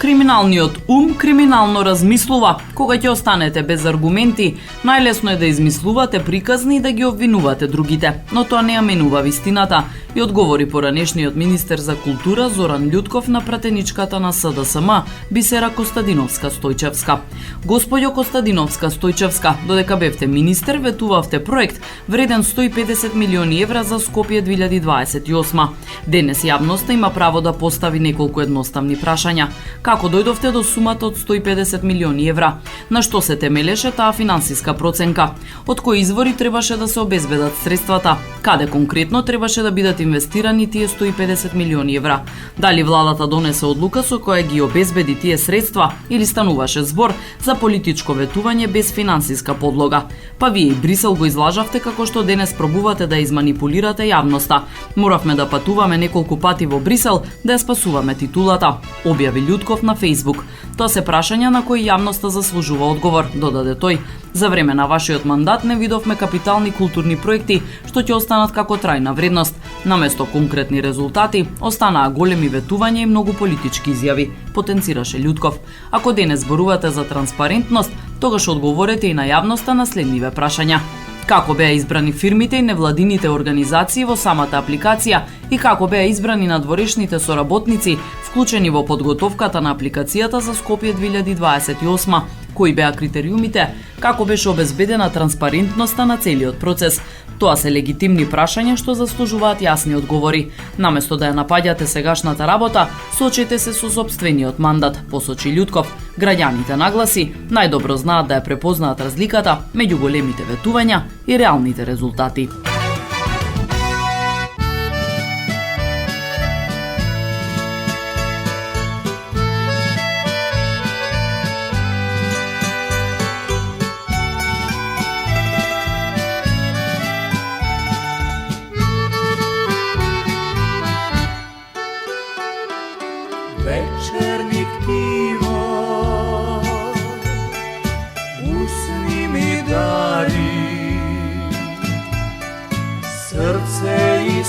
Криминалниот ум криминално размислува. Кога ќе останете без аргументи, најлесно е да измислувате приказни и да ги обвинувате другите, но тоа не ја менува вистината, и одговори поранешниот министер за култура Зоран Љутков на пратеничката на СДСМ Бисера Костадиновска-Стојчевска. Господјо Костадиновска-Стојчевска, додека бевте министер, ветувавте проект вреден 150 милиони евра за Скопје 2028. Денес јавноста има право да постави неколку едноставни прашања. Како дојдовте до сумата од 150 милиони евра? На што се темелеше таа финансиска проценка? Од кои извори требаше да се обезбедат средствата? Каде конкретно требаше да бидат инвестирани тие 150 милиони евра? Дали владата донесе одлука со која ги обезбеди тие средства или стануваше збор за политичко ветување без финансиска подлога? Па вие и Брисел го излажавте како што денес пробувате да изманипулирате јавноста. Моравме да патуваме неколку пати во Брисел да ја спасуваме титулата, објави Љутков на Facebook. Тоа се прашања на кои јавноста заслужува одговор, додаде тој. За време на вашиот мандат не видовме капитални културни проекти што ќе останат како трајна вредност. Наместо конкретни резултати, останаа големи ветувања и многу политички изјави, потенцираше Љутков. Ако денес зборувате за транспарентност, тогаш одговорете и на јавноста на следниве прашања. Како беа избрани фирмите и невладините организации во самата апликација и како беа избрани надворешните соработници вклучени во подготовката на апликацијата за Скопје 2028, кои беа критериумите, како беше обезбедена транспарентноста на целиот процес. Тоа се легитимни прашања што заслужуваат јасни одговори. Наместо да ја напаѓате сегашната работа, соочете се со сопствениот мандат, посочи Љутков. Граѓаните, нагласи, најдобро знаат да ја препознаат разликата меѓу големите ветувања и реалните резултати.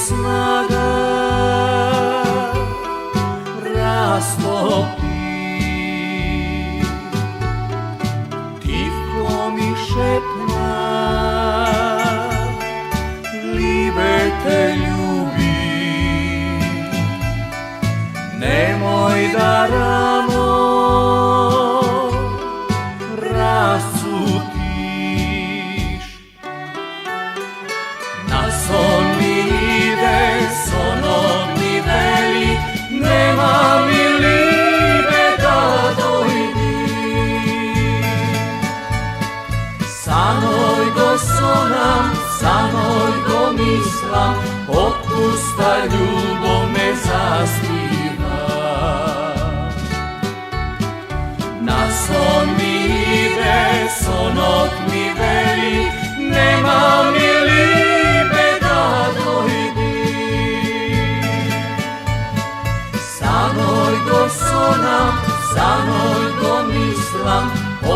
snaga rastopi. Tiho mi šepna, libe te ljubi, nemoj da rano rasutiš. Na son mi ide, sonot mi veli, nema mi libe da dojdi. Sanoj go sonam, sanoj go mislim, otpusta ljubav me zaspiva. Na son mi ide, sonot mi veli, nema mi libe da dojdi. Sanoj go sonam, sanoj go mislim,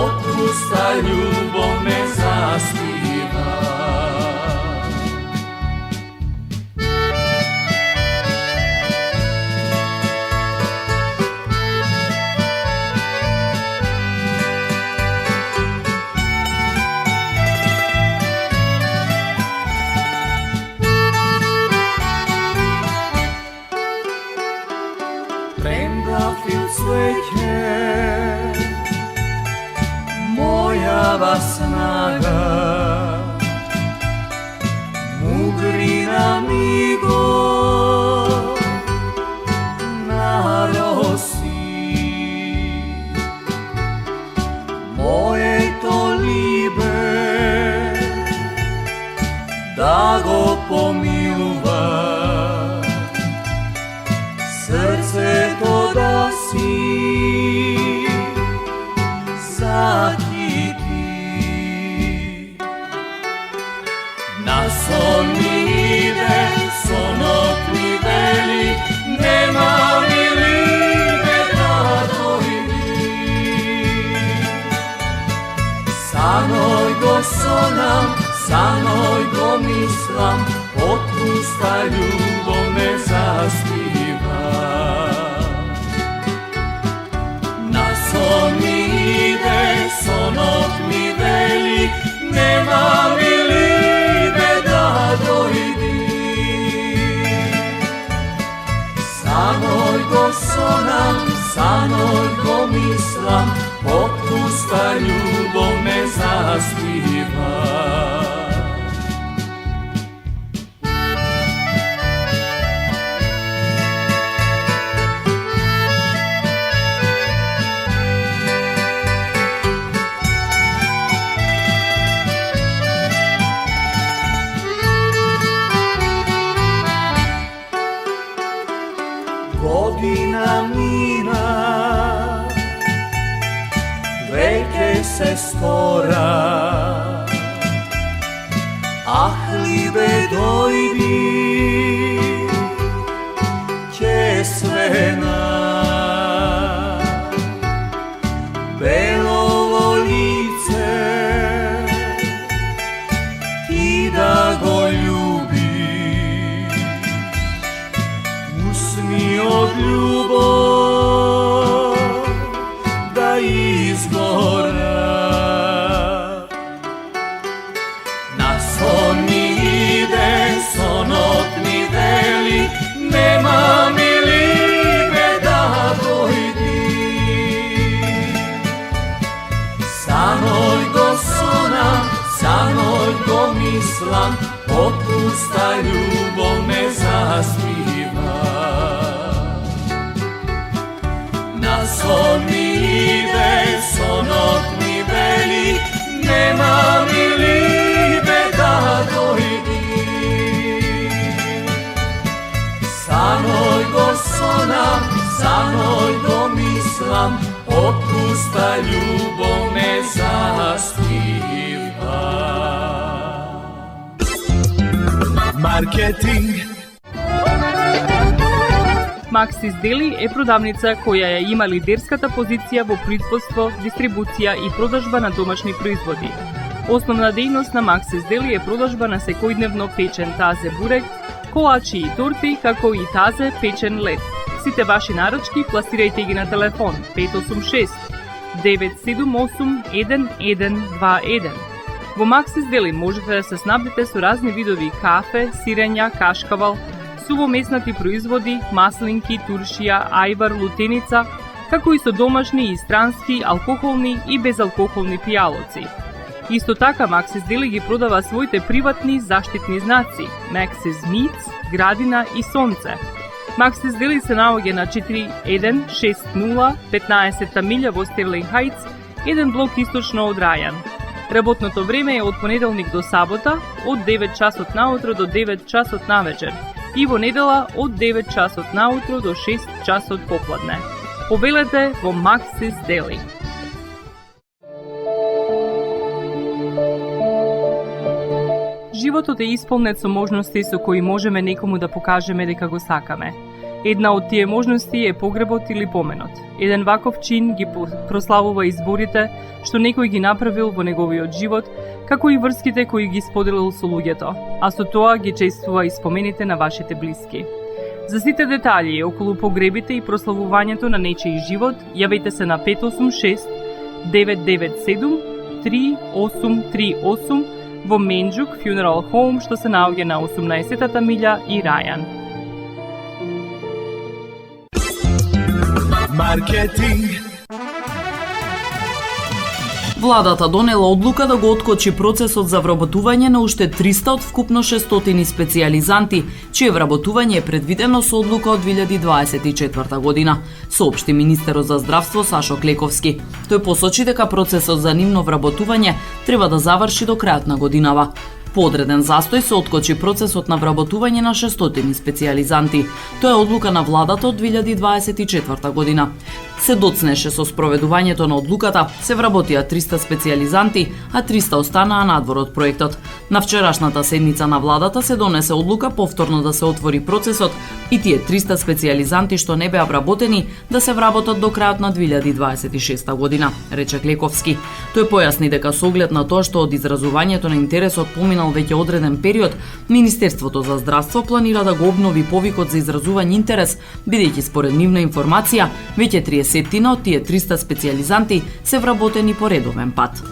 otpusta ljubav me zaspiva. Premda fil cveće, moja vas snaga, mugrina mi go narosi. Moje to libe, da go pomiluva, srce to da si zakiti. Na son mi ide, sonot mi veli, nema mi libe da dojdi. Sanoj go sonam, sanoj go mislim, otpusta ljubav me zaspiva. Na son mi ide, sonot mi veli, nema mi libe da dojdi. Sanoj go sonam, sanoj go mislim, otpusta ljubav me zaspiva. Godina mina, veke se stora, ah libe dojdi, će sve na belovo lice, ti da go ljubiš, usni od ljubov da izgora. Na son mi ide, sonot mi veli, nema mi libe da dojdi. Sanoj go sonam, sanoj go mislim, otpusta ljubav me zaspiva. Na son mi ide, sonot mi veli, nema mi libe da dojdi. Sanoj go sonam, sanoj go mislim, otpusta ljubav me zaspiva. Marketing. Maxis Deli е продавница која ја има лидерската позиција во производство, дистрибуција и продажба на домашни производи. Основна дејност на Maxis Deli е продажба на секојдневно печен тазе бурек, колачи и торти, како и тазе печен лед. Сите ваши наручки пласирајте ги на телефон 586 978 1121. Во Максис Дели можете да се снабдите со разни видови кафе, сирења, кашкавал, сувомеснати производи, маслинки, туршија, ајвар, лутеница, како и со домашни и странски, алкохолни и безалкохолни пијалоци. Исто така Максис Дели ги продава своите приватни заштитни знаци Maxis Meats, Градина и Сонце. Максис Дели се наоѓа на 4160 15-та милја во Стерлинг Хајтс, еден блок источно од Рајан. Работното време е од понеделник до сабота, од 9 часот наутро до 9 часот навечер и во недела од 9 часот наутро до 6 часот попладне. Повелете во Максис Дели. Животот е исполнет со можности со кои можеме некому да покажеме дека го сакаме. Една од тие можности е погребот или поменот. Еден ваков чин ги прославува изборите што некој ги направил во неговиот живот, како и врските кои ги споделил со луѓето, а со тоа ги чествува и спомените на вашите блиски. За сите детали околу погребите и прославувањето на нечиј живот, јавете се на 586 997 3838 во Менџук Funeral Home, што се наоѓа на 18-та милја и Рајан. Маркетинг. Владата донела одлука да го откочи процесот за вработување на уште 300 од вкупно 600 специјализанти, чие вработување е предвидено со одлука од 2024 година, соопшти министерот за здравство Сашо Клековски. Тој посочи дека процесот за нивно вработување треба да заврши до крајот на годинава. По одреден застој се откочи процесот на вработување на 600 специјализанти. Тоа е одлука на владата од 2024 година. Се доцнеше со спроведувањето на одлуката, се вработија 300 специјализанти, а 300 останаа надвор од проектот. На вчерашната седница на владата се донесе одлука повторно да се отвори процесот и тие 300 специјализанти што не беа вработени да се вработат до крајот на 2026 година, рече Клековски. Тој појасни дека со оглед на тоа што од изразувањето на интересот поминал веќе одреден период, Министерството за здравство планира да го обнови повикот за изразување интерес, бидејќи според нивна информација, веќе 30 од тие 300 специјализанти се вработени по редовен пат.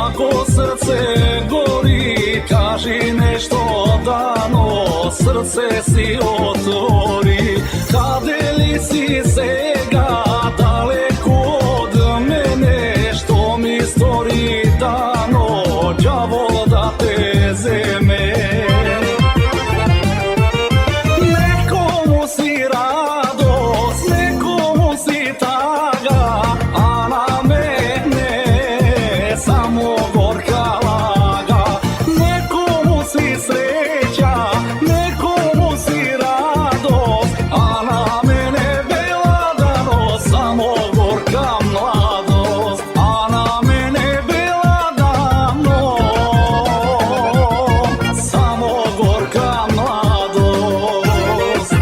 Ako srce gori, kaži nešto dano, srce si otvori. Kade li si sega, daleko od mene, što mi stori dano, đavo da te zeme. Nekomu si radost, nekomu si taga, a na mene samo gorka laga. Nekomu si sreća, nekomu si radost, a na mene bela danost, samo gorka mladost, a na mene bela danost, samo gorka mladost.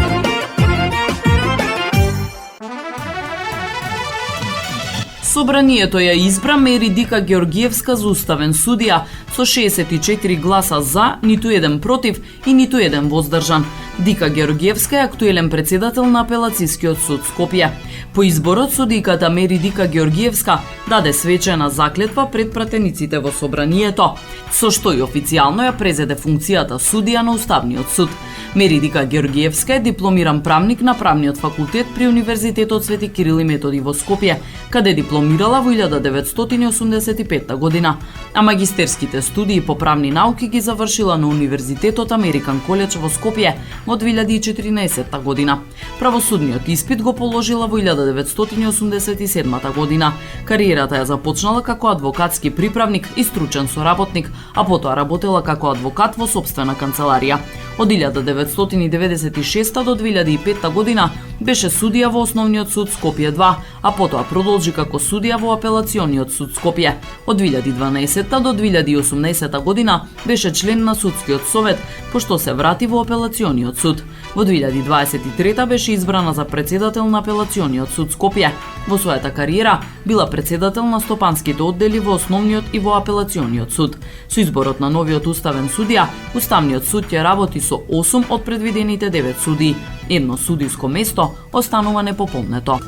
Собранието ја избра Меридика Георгиевска за уставен судија со 64 гласа за, ниту еден против и ниту еден воздржан. Дика Георгиевска е актуелен председател на Апелацискиот суд Скопје. По изборот судиката Меридика Георгиевска даде свечена заклетва пред пратениците во собранието, со што и официјално ја презеде функцијата судија на Уставниот суд. Меридика Георгиевска е дипломиран правник на Правниот факултет при Универзитетот Свети Кирил и Методи во Скопје, каде дипломирала во 1985 година, а магистерските студии по правни науки ги завршила на Универзитетот Американ Колеџ во Скопје во 2014 година. Правосудниот испит го положила во 1987 година. Кариерата ја започнала како адвокатски приправник и стручен соработник, а потоа работела како адвокат во сопствена канцеларија. Од 1996 до 2005 година беше судија во Основниот суд Скопје 2, а потоа продолжи како судија во Апелациониот суд Скопје. Од 2012 до 2018 година беше член на Судскиот совет, пошто се врати во Апелациониот суд. Во 2023 беше избрана за председател на Апелациониот суд Скопје. Во својата кариера била председател на стопанските оддели во Основниот и во Апелациониот суд. Со изборот на новиот уставен судија, Уставниот суд ќе работи со 8 од предвидените 9 судии. Едно судиско место останува непополнето.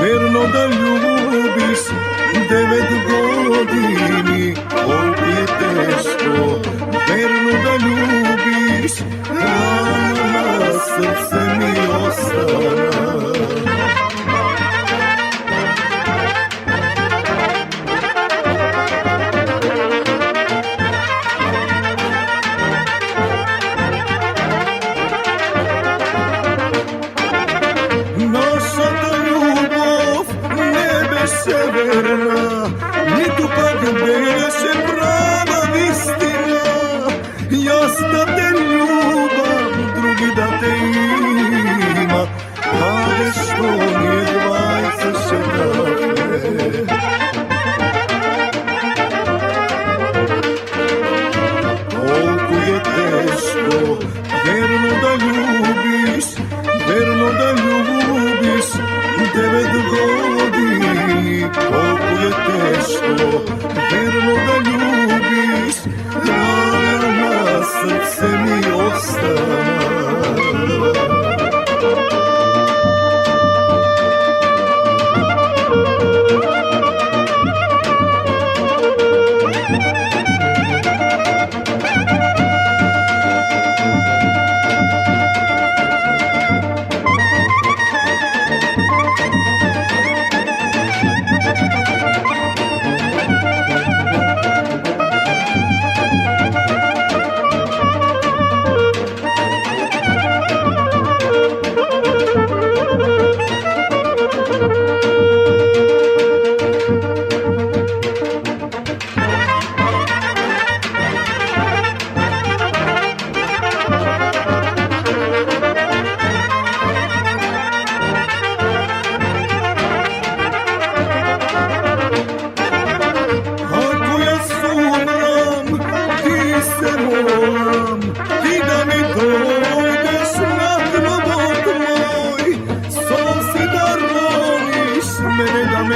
Verno da ljubiš,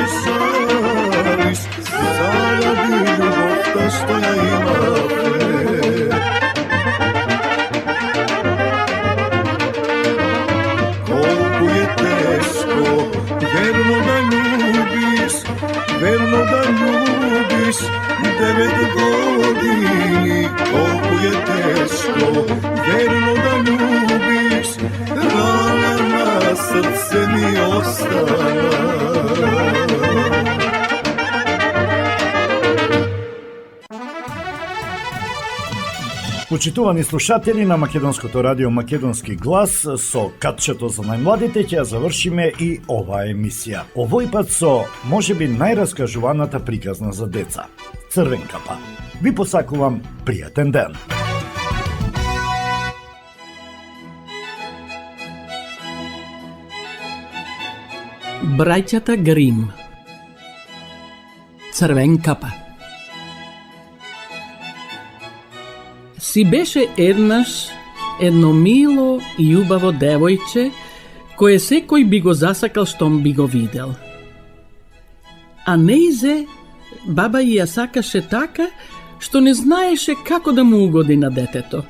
завис, заради љубовта што ја имавме. Колку е тешко, верно да љубиш, верно да љубиш, 9 години. Колку е тешко, верно да љубиш, рана на срце ми остана. Почитувани слушатели на Македонското радио Македонски глас, со катчето за најмладите ќе ја завршиме и оваа емисија. Овој пат со можеби најраскажуваната приказна за деца – Црвенкапа. Ви посакувам пријатен ден. Браќата Грим. Црвенкапа. Си беше еднаш едно мило и љубаво девојче, кое секој би го засакал штом би го видел. А неизе баба ја сакаше така, што не знаеше како да му угоди на детето.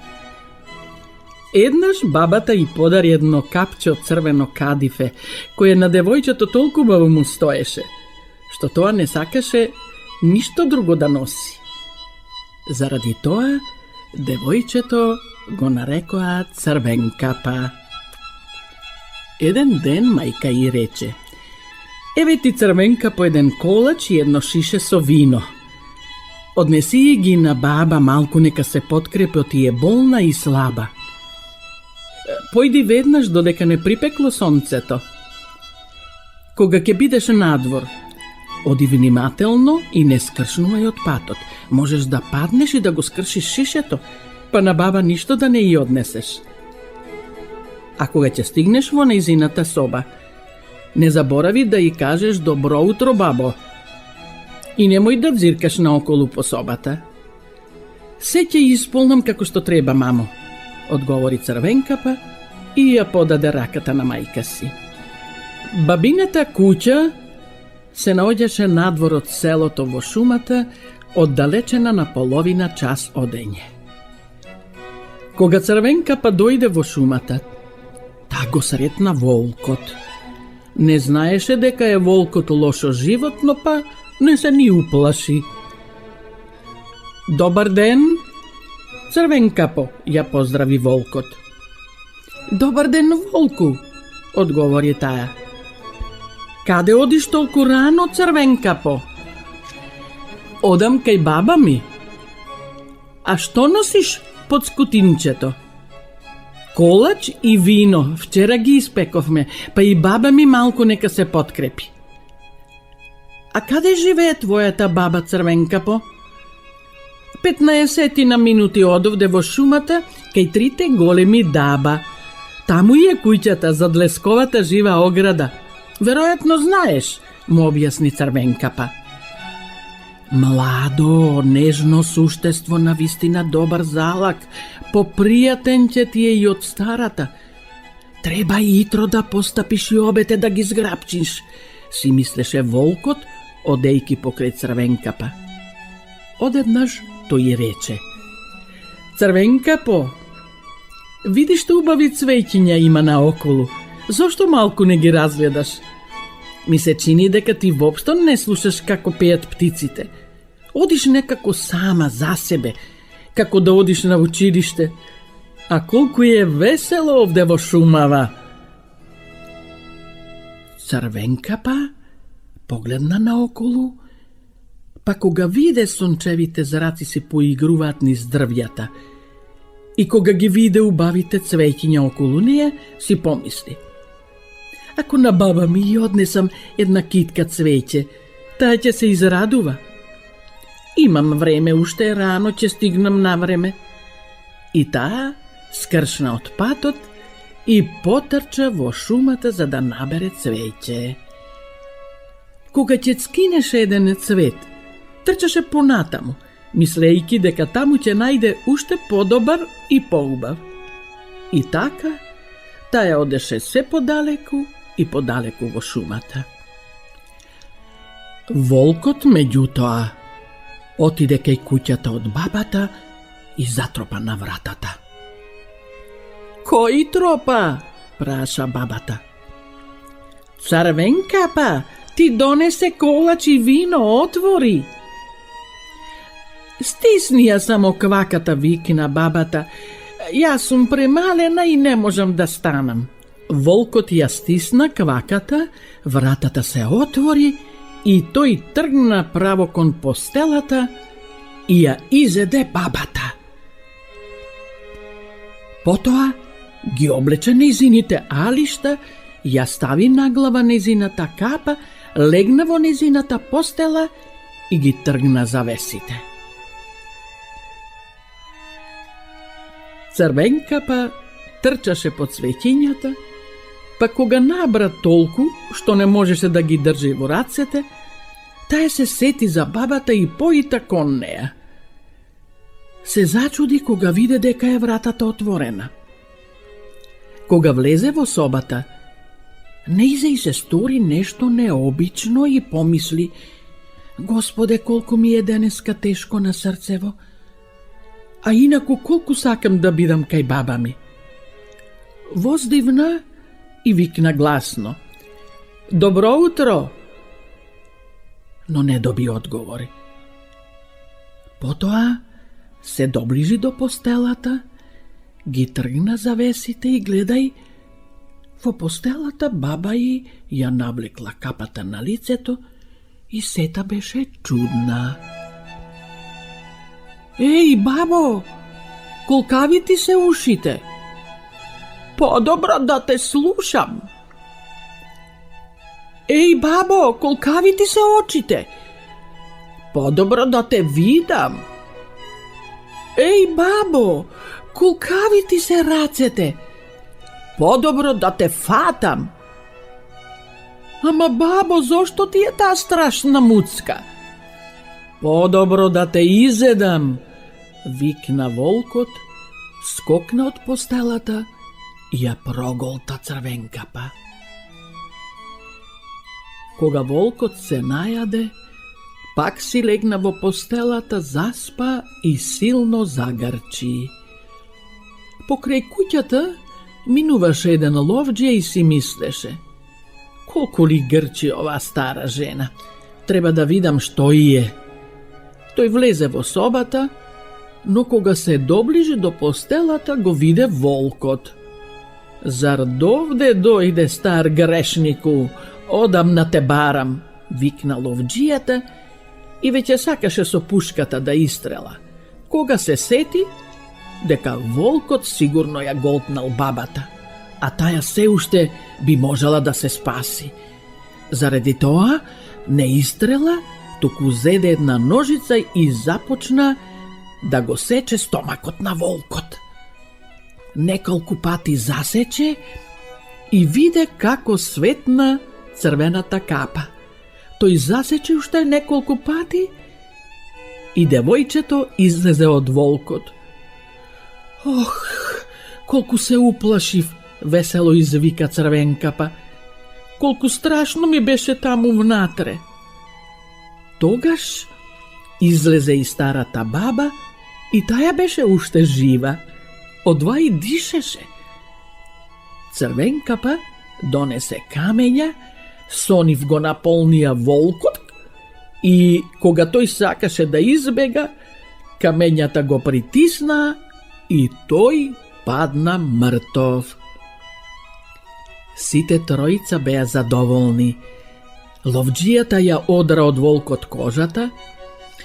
Еднаш бабата и подари едно капче од црвено кадифе, кое на девојчето толку убаво му стоеше, што тоа не сакаше ништо друго да носи. Заради тоа, девојчето го нарекоа Црвенкапа. Еден ден мајка и рече: еве ти, Црвенкапо, еден колач и едно шише со вино. Однеси ги на баба малку, нека се подкрепи, оти е болна и слаба. Појди веднаш додека не припекло сонцето. Кога ќе бидеш надвор, оди внимателно и не скршнувај од патот. Можеш да паднеш и да го скршиш шишето, па на баба ништо да не ја однесеш. А кога ќе стигнеш во нејзината соба, не заборави да ја кажеш добро утро, бабо. И немој да дзиркаш наоколу по собата. Се ќе исполнам како што треба, мамо, одговори Црвенкапа и ја подаде раката на мајка си. Бабината куќа се наоѓаше надвор од селото во шумата, оддалечена на половина час одење. Кога Црвенкапа дојде во шумата, таа го сретна волкот. Не знаеше дека е волкот лошо животно, па не се ни уплаши. Добар ден, Црвенкапо, ја поздрави волкот. Добар ден, волку, одговори таа. Каде одиш толку рано, Црвенкапо? Одам кај баба ми. А што носиш под скутинчето? Колач и вино, вчера ги испековме, па и баба ми малку нека се подкрепи. А каде живее твојата баба, Црвенкапо? 15 минути одовде во шумата, кај 3 големи даба. Таму е куќата зад лесковата жива ограда. Веројатно знаеш, му објасни Црвенкапа. Младо, нежно суштество, на вистина добар залак, попријатен ќе ти е и од старата. Треба итро да постапиш и обете да ги зграпчиш, си мислеше волкот, одејки покрај Црвенкапа. Одеднаш тој рече: Црвенкапо, видиш што убави цвеќиња има наоколу, зошто малку не ги разгледаш? Ми се чини дека ти воопшто не слушаш како пеат птиците. Одиш некако сама за себе, како да одиш на училиште. А колку е весело овде во шумава. Црвенкапа погледна наоколу, па кога виде сончевите зраци се поигруваат низ дрвјата и кога ги виде убавите цвеќиња околу неја, си помисли: ако на баба ми ја однесам една китка цвеќе, таа ќе се израдува. Имам време, уште е рано, ќе стигнам на време. И таа скршна од патот и потрча во шумата за да набере цвеќе. Кога ќе скинеше еден цвет, трчаше понатаму, мислејќи дека таму ќе најде уште подобар и поубав. И така, таа одеше се подалеку и подалеку во шумата. Волкот, меѓутоа, отиде кај куќата од бабата и затропа на вратата. Кој тропа? Праша бабата. Црвенкапа, ти донесе колач и вино, отвори. Стисни ја само кваката, викна бабата. Јас сум премалена и не можам да станам. Волкот ја стисна кваката, вратата се отвори и тој тргна право кон постелата и ја изеде бабата. Потоа ги облече нејзините алишта, ја стави на глава нејзината капа, легна во нејзината постела и ги тргна завесите. Црвенкапа трчаше под свеќињата, па кога набра толку што не можеше да ги држи во рацете, таа се сети за бабата и поита кон неја. Се зачуди кога виде дека е вратата отворена. Кога влезе во собата, нејзе и се стори нешто необично и помисли: Господе, колку ми е денеска тешко на срцево, а инаку колку сакам да бидам кај баба ми. Воздивна и викна гласно: Добро утро! Но не доби одговори. Потоа се доближи до постелата, ги тргна завесите и гледај, во постелата баба и ја навлекла капата на лицето и сета беше чудна. Еј, бабо, колкави ти се ушите? Подобро да те слушам. Еј, бабо, колкави ти се очите? Подобро да те видам. Еј, бабо, колкави ти се рацете? Подобро да те фатам. Ама, бабо, зошто ти е таа страшна муцка? Подобро да те изедам, викна волкот, скокна од постелата и ја проголта Црвенкапа. Кога волкот се најаде, пак си легна во постелата, заспа и силно загарчи. Покрај куќата минуваше еден ловџија и си мислеше: колку ли грчи оваа стара жена, треба да видам што и е. Тој влезе во собата, но кога се доближи до постелата, го виде волкот. Зар довде дојде, стар грешнику, одамна те барам, викна ловџијата и веќе сакаше со пушката да истрела, кога се сети дека волкот сигурно ја голтнал бабата, а таја се уште би можела да се спаси. Заради тоа не истрела, туку зеде една ножица и започна да го сече стомакот на волкот. Неколку пати засече и виде како светна црвената капа. Тој засече уште неколку пати и девојчето излезе од волкот. Ох, колку се уплашив, весело извика Црвенкапа. Колку страшно ми беше таму внатре. Тогаш излезе и старата баба и таја беше уште жива. Одва и дишеше. Црвенкапа донесе камења, со нив го наполнија волкот и кога тој сакаше да избега, камењата го притиснаа и тој падна мртов. Сите тројца беа задоволни. Ловџијата ја одра од волкот кожата,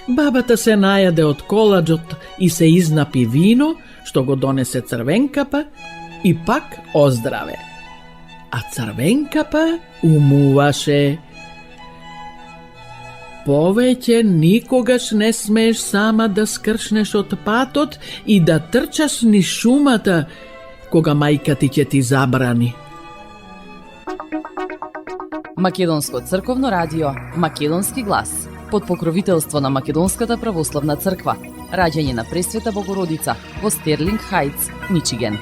бабата се најаде од коладжот и се изнапи вино, што го донесе Црвенкапа, и пак оздраве. А Црвенкапа умуваше. Повеќе никогаш не смееш сама да скршнеш од патот и да трчаш низ шумата, кога мајка ти ќе ти забрани. Македонско црковно радио, Македонски глас, под покровителство на Македонската православна црква, раѓање на Пресвета Богородица во Стерлинг Хајтс, Мичиген.